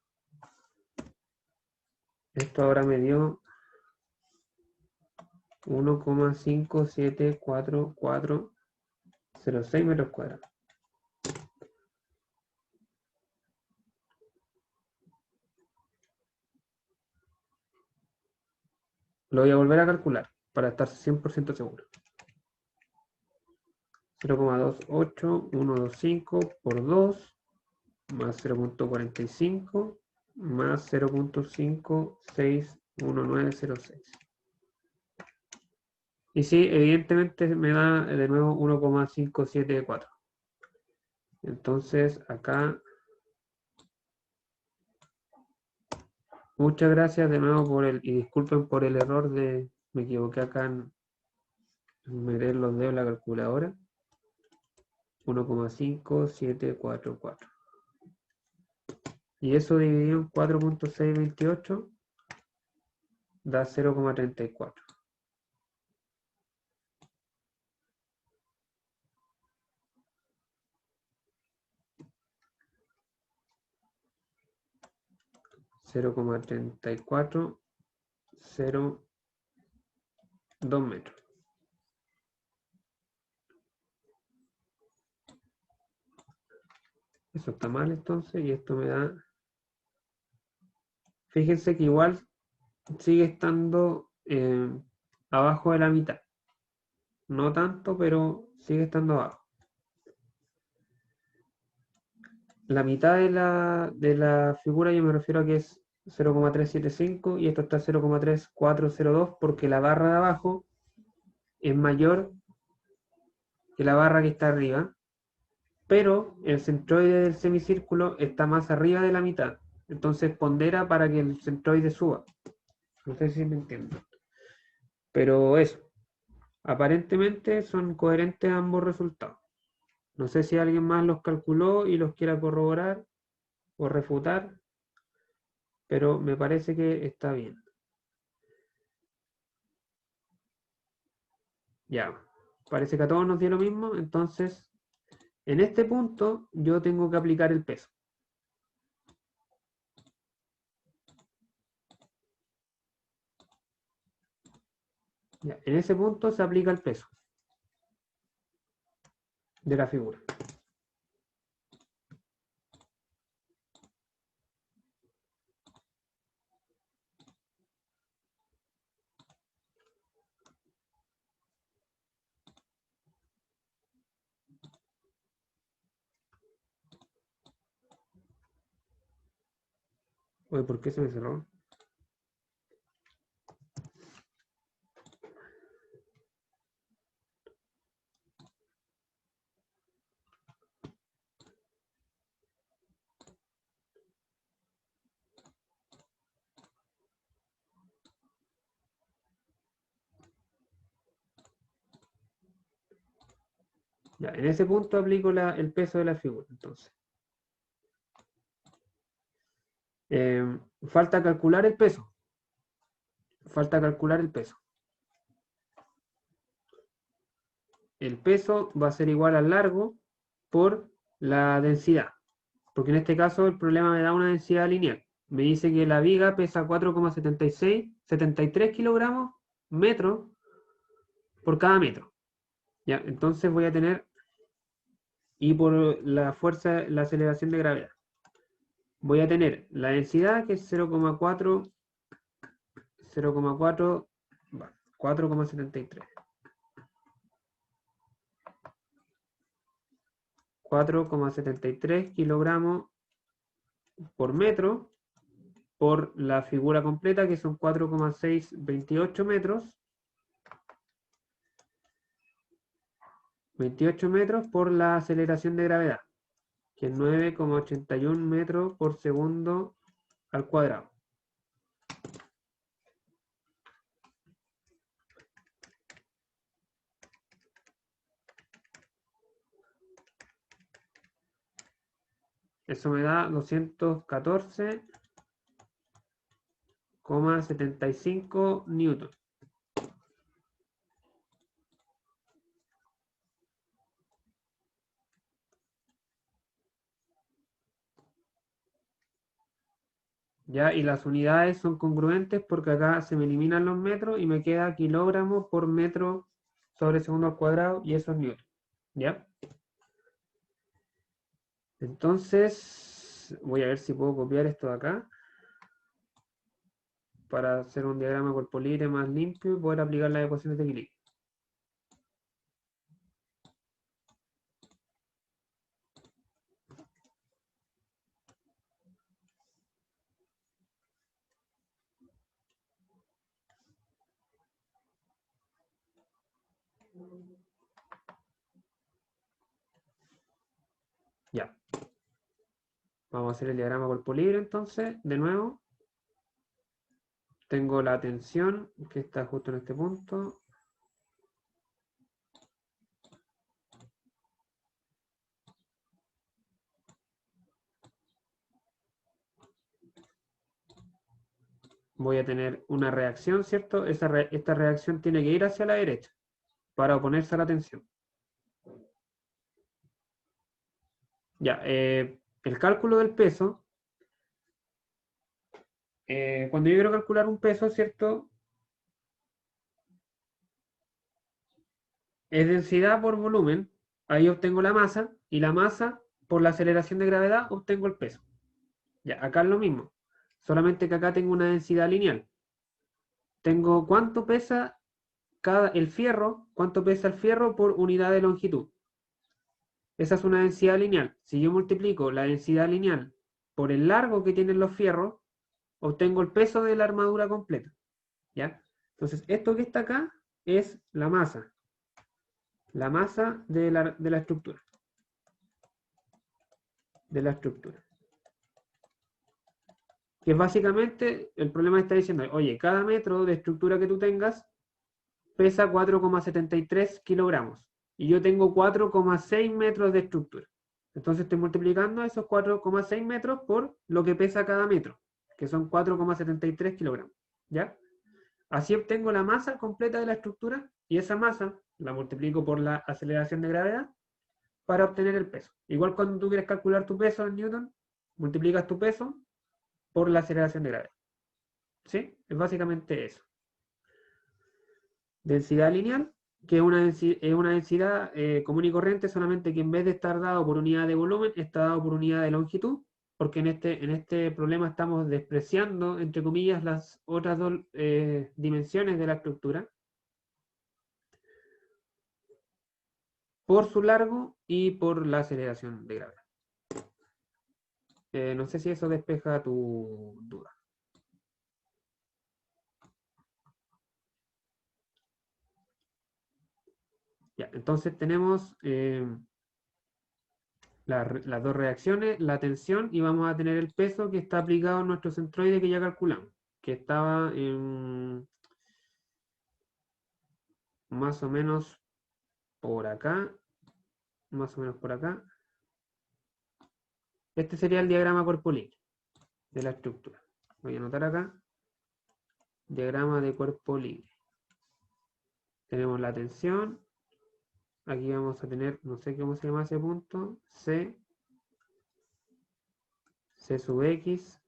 Esto ahora me dio 1,5740406 metros cuadrados. Lo voy a volver a calcular para estar 100% seguro. 0,28125 por 2 más 0,45 más 0,561906. Y sí, evidentemente me da de nuevo 1,574. Entonces acá, muchas gracias de nuevo y disculpen por el error me equivoqué acá en meter los dedos en la calculadora. 1,5744. Y eso dividido en 4,628 da 0,34. Cero coma 3402 metros. Eso está mal entonces y esto me da... Fíjense que igual sigue estando abajo de la mitad. No tanto, pero sigue estando abajo. La mitad de la figura yo me refiero a que es 0,375 y esto está 0,3402 porque la barra de abajo es mayor que la barra que está arriba, pero el centroide del semicírculo está más arriba de la mitad. Entonces pondera para que el centroide suba. No sé si me entiendo. Pero eso, aparentemente son coherentes ambos resultados. No sé si alguien más los calculó y los quiera corroborar o refutar, pero me parece que está bien. Ya, parece que a todos nos dio lo mismo, entonces en este punto yo tengo que aplicar el peso. Ya, en ese punto se aplica el peso de la figura. Oye, ¿por qué se me cerró? Ya, en ese punto aplico el peso de la figura, entonces. Falta calcular el peso. Falta calcular el peso. El peso va a ser igual al largo por la densidad. Porque en este caso el problema me da una densidad lineal. Me dice que la viga pesa 4,73 kilogramos metro por cada metro. ¿Ya? Entonces voy a tener, y por la fuerza, la aceleración de gravedad, voy a tener la densidad que es 0,4, 0,4, 4,73. 4,73 kilogramos por metro por la figura completa, que son 4,628 metros. 28 metros por la aceleración de gravedad, que es 9,81 metros por segundo al cuadrado. Eso me da 214,8 0,75 newton. ¿Ya? Y las unidades son congruentes porque acá se me eliminan los metros y me queda kilogramos por metro sobre segundo al cuadrado y eso es newton. ¿Ya? Entonces, voy a ver si puedo copiar esto de acá para hacer un diagrama cuerpo libre más limpio y poder aplicar las ecuaciones de equilibrio. Ya. Vamos a hacer el diagrama cuerpo libre entonces, de nuevo. Tengo la tensión que está justo en este punto. Voy a tener una reacción, ¿cierto? Esta reacción tiene que ir hacia la derecha para oponerse a la tensión. Ya, el cálculo del peso. Cuando yo quiero calcular un peso, ¿cierto? Es densidad por volumen. Ahí obtengo la masa. Y la masa, por la aceleración de gravedad, obtengo el peso. Ya, acá es lo mismo. Solamente que acá tengo una densidad lineal. Tengo cuánto pesa el fierro, cuánto pesa el fierro por unidad de longitud. Esa es una densidad lineal. Si yo multiplico la densidad lineal por el largo que tienen los fierros, obtengo el peso de la armadura completa. ¿Ya? Entonces, esto que está acá es la masa. La masa de la estructura. De la estructura. Que básicamente el problema está diciendo, oye, cada metro de estructura que tú tengas pesa 4,73 kilogramos. Y yo tengo 4,6 metros de estructura. Entonces estoy multiplicando esos 4,6 metros por lo que pesa cada metro, que son 4,73 kilogramos. ¿Ya? Así obtengo la masa completa de la estructura y esa masa la multiplico por la aceleración de gravedad para obtener el peso. Igual cuando tú quieres calcular tu peso en Newton, multiplicas tu peso por la aceleración de gravedad. ¿Sí? Es básicamente eso. Densidad lineal, que es una densidad común y corriente, solamente que en vez de estar dado por unidad de volumen, está dado por unidad de longitud, porque en este problema estamos despreciando, entre comillas, las otras dos dimensiones de la estructura por su largo y por la aceleración de gravedad. No sé si eso despeja tu duda. Ya, entonces tenemos las dos reacciones, la tensión y vamos a tener el peso que está aplicado en nuestro centroide que ya calculamos, que estaba en más o menos por acá, más o menos por acá. Este sería el diagrama cuerpo libre de la estructura. Voy a anotar acá, diagrama de cuerpo libre. Tenemos la tensión. Aquí vamos a tener, no sé cómo se llama ese punto, C sub X,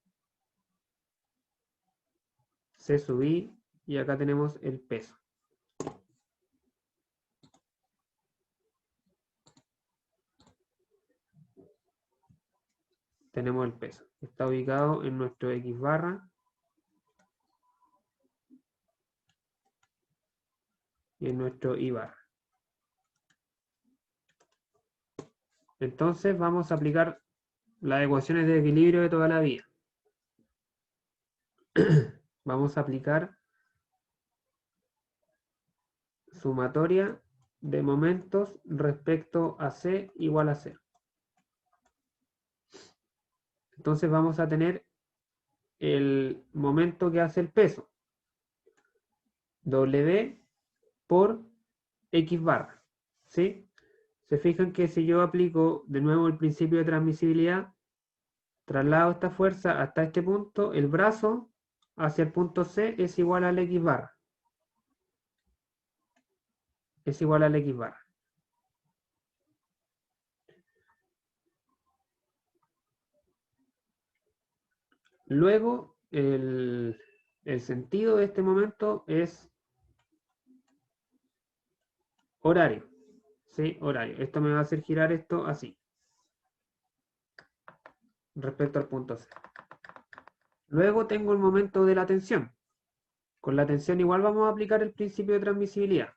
C sub Y, y acá tenemos el peso. Tenemos el peso. Está ubicado en nuestro X barra y en nuestro Y barra. Entonces vamos a aplicar las ecuaciones de equilibrio de toda la vida. Vamos a aplicar sumatoria de momentos respecto a C igual a 0. Entonces vamos a tener el momento que hace el peso. W por X barra. ¿Sí? Se fijan que si yo aplico de nuevo el principio de transmisibilidad, traslado esta fuerza hasta este punto, el brazo hacia el punto C es igual al X barra. Es igual al X barra. Luego, el sentido de este momento es horario. ¿Sí? Horario. Esto me va a hacer girar esto así. Respecto al punto C. Luego tengo el momento de la tensión. Con la tensión igual vamos a aplicar el principio de transmisibilidad.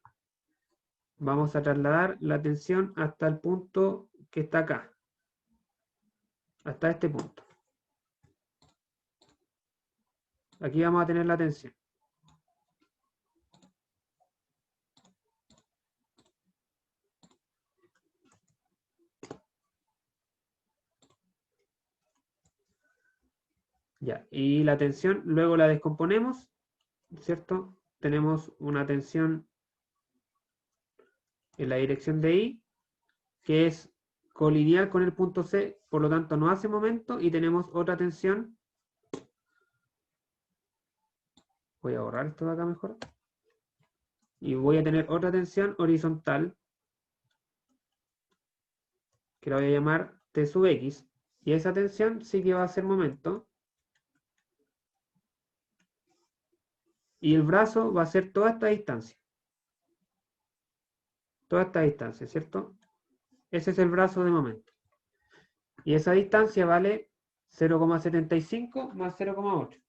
Vamos a trasladar la tensión hasta el punto que está acá. Hasta este punto. Aquí vamos a tener la tensión. Ya, y la tensión luego la descomponemos, ¿cierto? Tenemos una tensión en la dirección de I, que es colineal con el punto C, por lo tanto no hace momento, y tenemos otra tensión. Voy a borrar esto de acá mejor. Y voy a tener otra tensión horizontal, que la voy a llamar T sub X, y esa tensión sí que va a ser momento. Y el brazo va a ser toda esta distancia. Toda esta distancia, ¿cierto? Ese es el brazo de momento. Y esa distancia vale 0,75 más 0,8.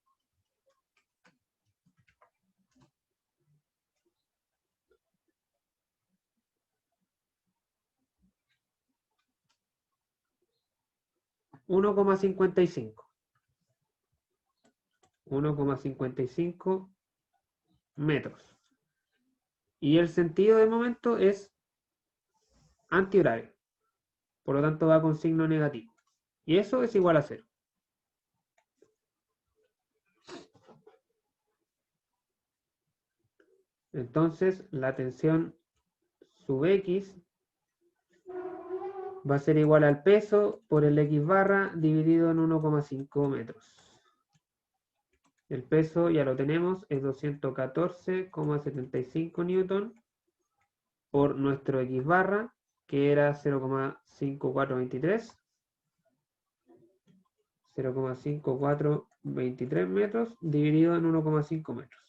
Uno coma 1,55 metros. Y el sentido de momento es antihorario. Por lo tanto va con signo negativo. Y eso es igual a 0. Entonces la tensión sub X va a ser igual al peso por el X barra dividido en 1,5 metros. El peso ya lo tenemos, es 214,75 newton por nuestro X barra, que era 0,5423. 0,5423 metros dividido en 1,5 metros.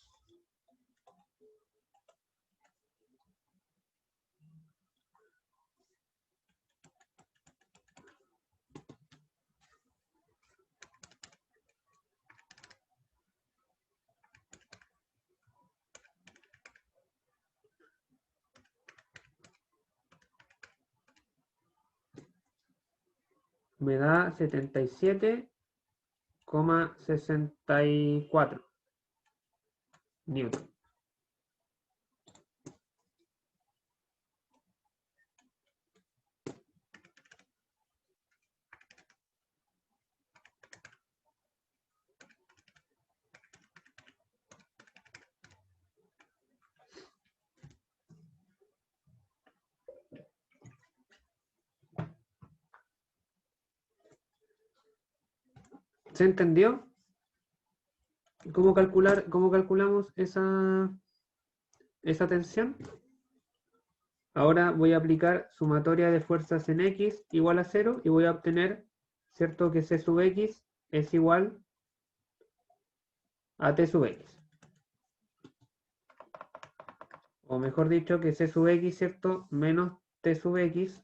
Me da 77,64 newton. ¿Se entendió? ¿Cómo calculamos esa tensión? Ahora voy a aplicar sumatoria de fuerzas en X igual a 0 y voy a obtener, ¿cierto? Que C sub X es igual a T sub X. O mejor dicho, que C sub X, ¿cierto? Menos T sub X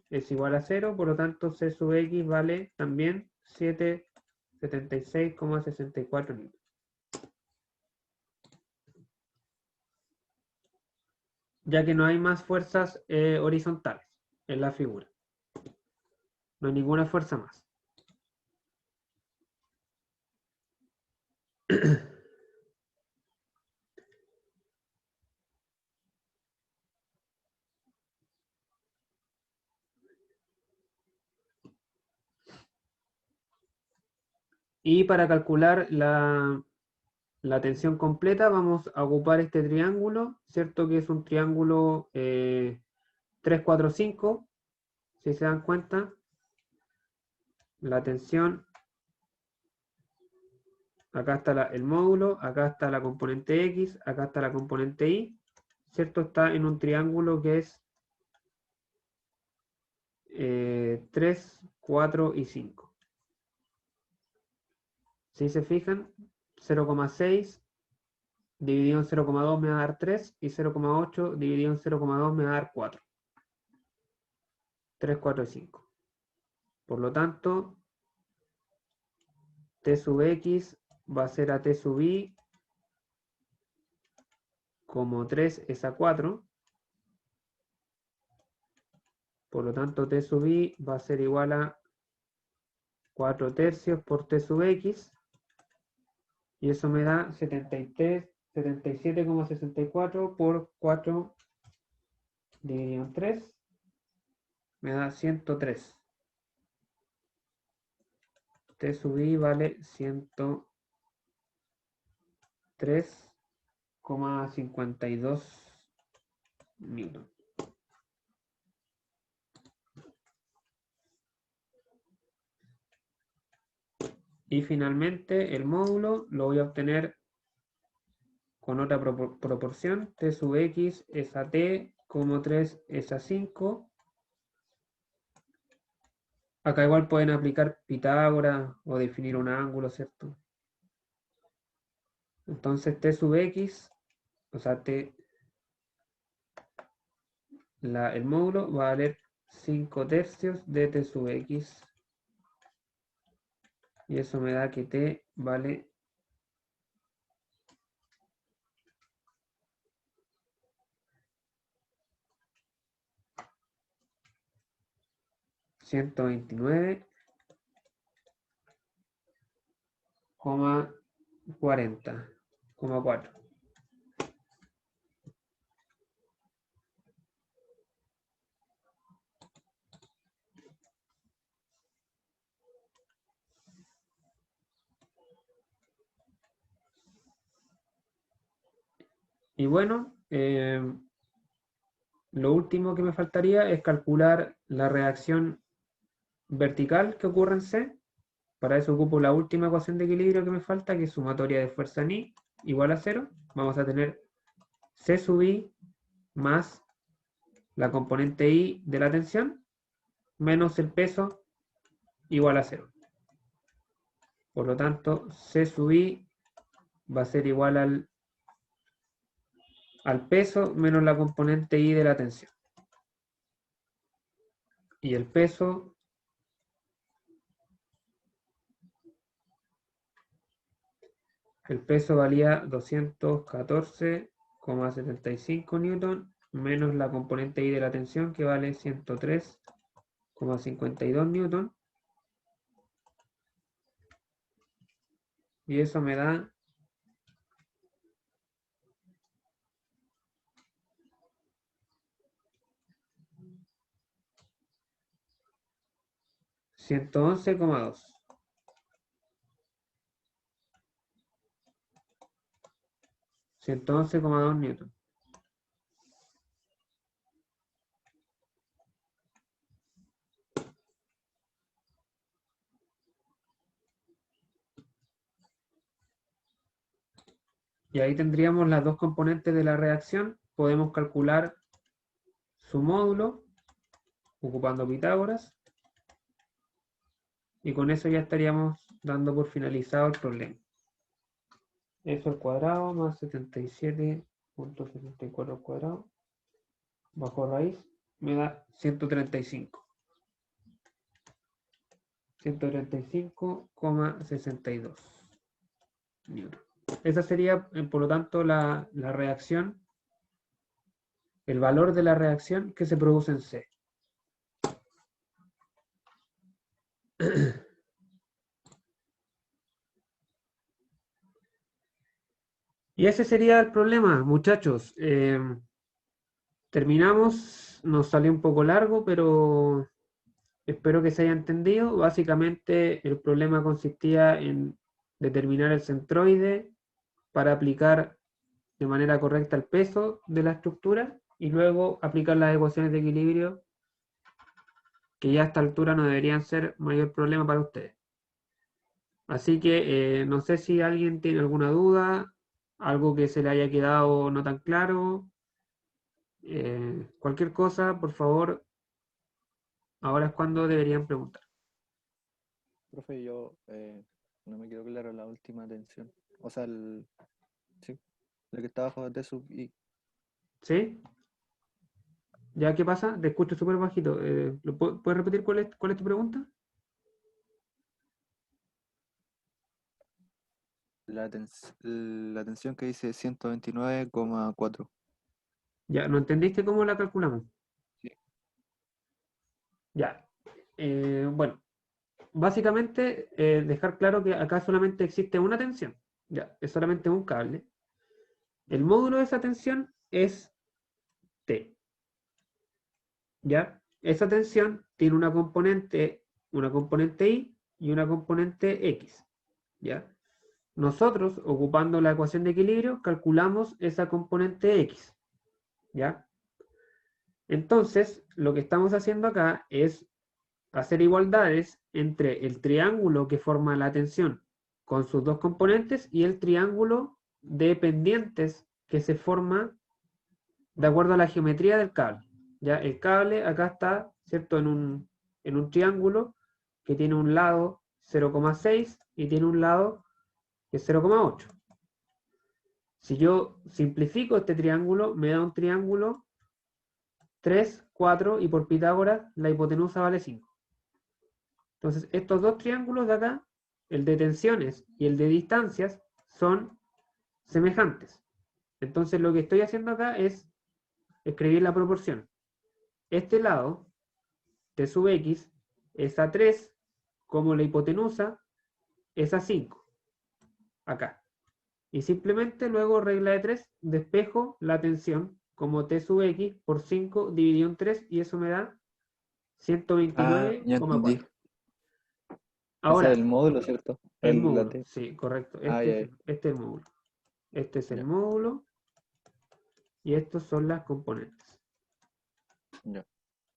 es igual a 0, por lo tanto C sub X vale también 76,64 newton. Ya que no hay más fuerzas horizontales en la figura. No hay ninguna fuerza más. Y para calcular la tensión completa vamos a ocupar este triángulo, ¿cierto? Que es un triángulo 3, 4, 5. Si se dan cuenta, la tensión acá está el módulo, acá está la componente X, acá está la componente Y, ¿cierto? Está en un triángulo que es 3, 4 y 5. Si se fijan, 0,6 dividido en 0,2 me va a dar 3 y 0,8 dividido en 0,2 me va a dar 4. 3, 4 y 5. Por lo tanto, T sub X va a ser a T sub Y como 3 es a 4. Por lo tanto, T sub Y va a ser igual a 4 tercios por T sub X. Y eso me da 77,64 por 4 dividido en 3. Me da 103. T sub I vale 103,52 newton. Y finalmente el módulo lo voy a obtener con otra proporción. T sub X es a T, como 3 es a 5. Acá igual pueden aplicar Pitágoras o definir un ángulo, ¿cierto? Entonces T sub X, o sea, el módulo va a valer 5 tercios de T sub X. Y eso me da que T vale 129,40,4. Y bueno, lo último que me faltaría es calcular la reacción vertical que ocurre en C. Para eso ocupo la última ecuación de equilibrio que me falta, que es sumatoria de fuerza en I igual a 0. Vamos a tener C sub I más la componente I de la tensión menos el peso igual a 0. Por lo tanto, C sub I va a ser igual al peso menos la componente I de la tensión. Y el peso valía 214,75 newton menos la componente I de la tensión que vale 103,52 newton. Y eso me da 111,2. 111,2 newton. Y ahí tendríamos las dos componentes de la reacción. Podemos calcular su módulo ocupando Pitágoras. Y con eso ya estaríamos dando por finalizado el problema. Eso al cuadrado más 77,74 al cuadrado bajo raíz me da 135. 135,62 newton. Esa sería, por lo tanto, la reacción, el valor de la reacción que se produce en C. Y ese sería el problema, muchachos. Terminamos, nos salió un poco largo, pero espero que se haya entendido. Básicamente el problema consistía en determinar el centroide para aplicar de manera correcta el peso de la estructura y luego aplicar las ecuaciones de equilibrio, que ya a esta altura no deberían ser mayor problema para ustedes. Así que no sé si alguien tiene alguna duda, algo que se le haya quedado no tan claro. Cualquier cosa, por favor, ahora es cuando deberían preguntar. Profe, yo no me quedó claro la última tensión. O sea, sí, la que está abajo de T sub I. ¿Sí? ¿Ya qué pasa? Te escucho súper bajito. ¿Puedes repetir cuál es tu pregunta? La tensión que dice 129,4. Ya, ¿no entendiste cómo la calculamos? Sí. Ya. Bueno, básicamente dejar claro que acá solamente existe una tensión. Ya, es solamente un cable. El módulo de esa tensión es T. ¿Ya? Esa tensión tiene una componente Y y una componente X. ¿Ya? Nosotros, ocupando la ecuación de equilibrio, calculamos esa componente X. ¿Ya? Entonces, lo que estamos haciendo acá es hacer igualdades entre el triángulo que forma la tensión con sus dos componentes y el triángulo de pendientes que se forma de acuerdo a la geometría del cable. ¿Ya? El cable acá está, ¿cierto? En un triángulo que tiene un lado 0,6 y tiene un lado que es 0,8. Si yo simplifico este triángulo, me da un triángulo 3, 4 y por Pitágoras la hipotenusa vale 5. Entonces, estos dos triángulos de acá, el de tensiones y el de distancias, son semejantes. Entonces, lo que estoy haciendo acá es escribir la proporción. Este lado, T sub X, es a 3, como la hipotenusa es a 5, acá. Y simplemente luego, regla de 3, despejo la tensión como T sub X por 5 dividido en 3 y eso me da Ah, ya entendí. 129,4. Ese es Ahora, el módulo, ¿cierto? el La módulo, T. sí, correcto. Ah, ya, Este es el módulo. Este es el ya, módulo y estos son las componentes. ya.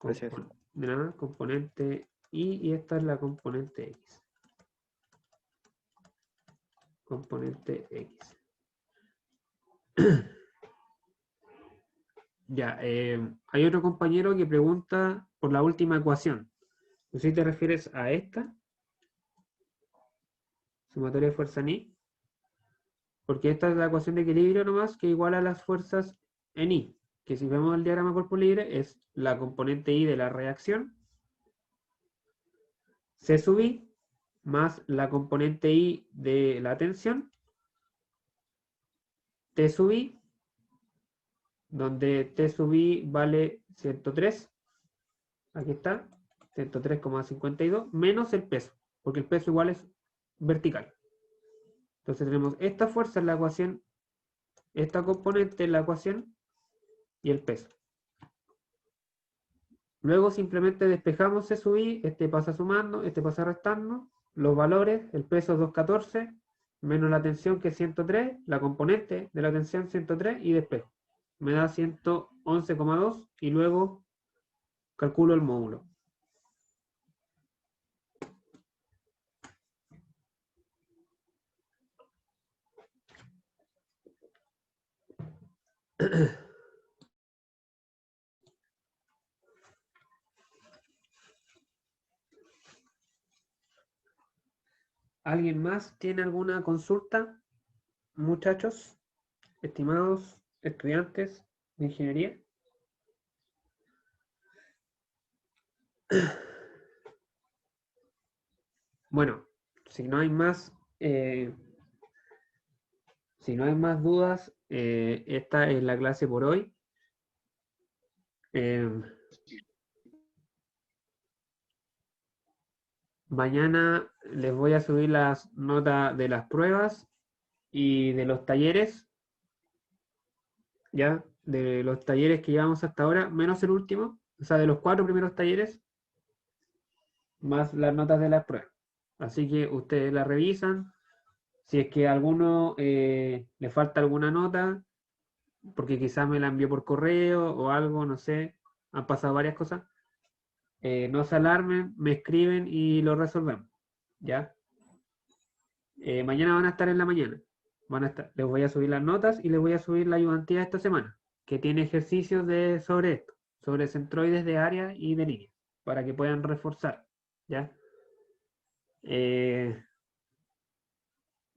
Gracias. De nada, componente y esta es la componente X. Componente X. Ya, hay otro compañero que pregunta por la última ecuación. ¿Tú sí te refieres a esta? Sumatoria de fuerza ni. Porque esta es la ecuación de equilibrio nomás que iguala las fuerzas en I. Que si vemos el diagrama cuerpo libre es la componente I de la reacción. C sub I más la componente I de la tensión. T sub I, donde T sub I vale 103. Aquí está, 103,52, menos el peso, porque el peso igual es vertical. Entonces tenemos esta fuerza en la ecuación, esta componente en la ecuación y el peso. Luego simplemente despejamos C sub I, este pasa sumando, este pasa restando, los valores, el peso es 214, menos la tensión que es 103, la componente de la tensión 103 y despejo. Me da 111,2 y luego calculo el módulo. ¿Alguien más tiene alguna consulta, muchachos, estimados estudiantes de ingeniería? Bueno, si no hay más, si no hay más dudas, esta es la clase por hoy. Mañana les voy a subir las notas de las pruebas y de los talleres, ya, de los talleres que llevamos hasta ahora, menos el último, o sea, de los 4 primeros talleres, más las notas de las pruebas. Así que ustedes la revisan. Si es que a alguno le falta alguna nota, porque quizás me la envió por correo o algo, no sé, han pasado varias cosas, no se alarmen, me escriben y lo resolvemos, ¿ya? Mañana van a estar en la mañana. Les voy a subir las notas y les voy a subir la ayudantía esta semana, que tiene ejercicios sobre esto, sobre centroides de área y de línea, para que puedan reforzar, ¿ya?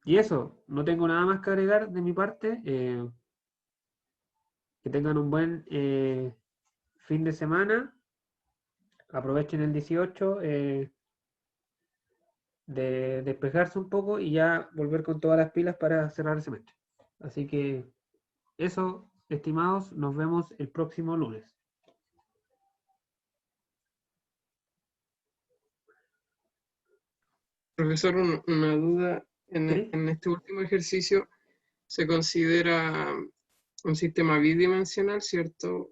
Y eso, no tengo nada más que agregar de mi parte. Que tengan un buen fin de semana. Aprovechen el 18 de despejarse un poco y ya volver con todas las pilas para cerrar el semestre. Así que eso, estimados, nos vemos el próximo lunes. Profesor, una duda. ¿Sí? En este último ejercicio se considera un sistema bidimensional, ¿cierto?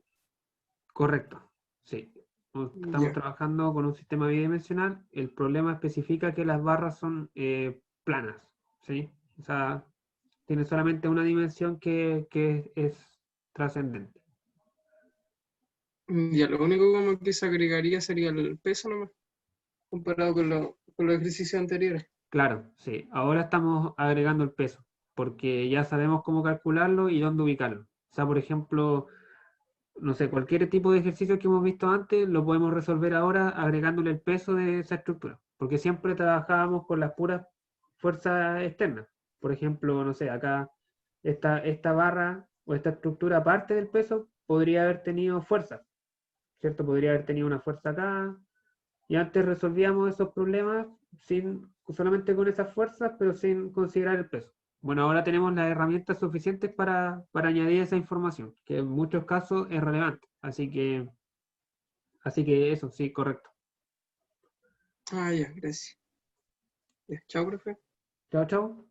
Correcto, sí. Estamos Ya. trabajando con un sistema bidimensional. El problema especifica que las barras son planas, ¿sí? O sea, tiene solamente una dimensión que es trascendente. Ya, lo único como que se agregaría sería el peso nomás, comparado con los ejercicios anteriores. Claro, sí. Ahora estamos agregando el peso, porque ya sabemos cómo calcularlo y dónde ubicarlo. O sea, por ejemplo, no sé, cualquier tipo de ejercicio que hemos visto antes lo podemos resolver ahora agregándole el peso de esa estructura, porque siempre trabajábamos con las puras fuerzas externas. Por ejemplo, no sé, acá esta barra o esta estructura, aparte del peso, podría haber tenido fuerza, ¿cierto? Podría haber tenido una fuerza acá, y antes resolvíamos esos problemas solamente con esas fuerzas, pero sin considerar el peso. Bueno, ahora tenemos las herramientas suficientes para añadir esa información, que en muchos casos es relevante. Así que eso, sí, correcto. Ah, ya, gracias. Ya, chao, profe. Chao, chao.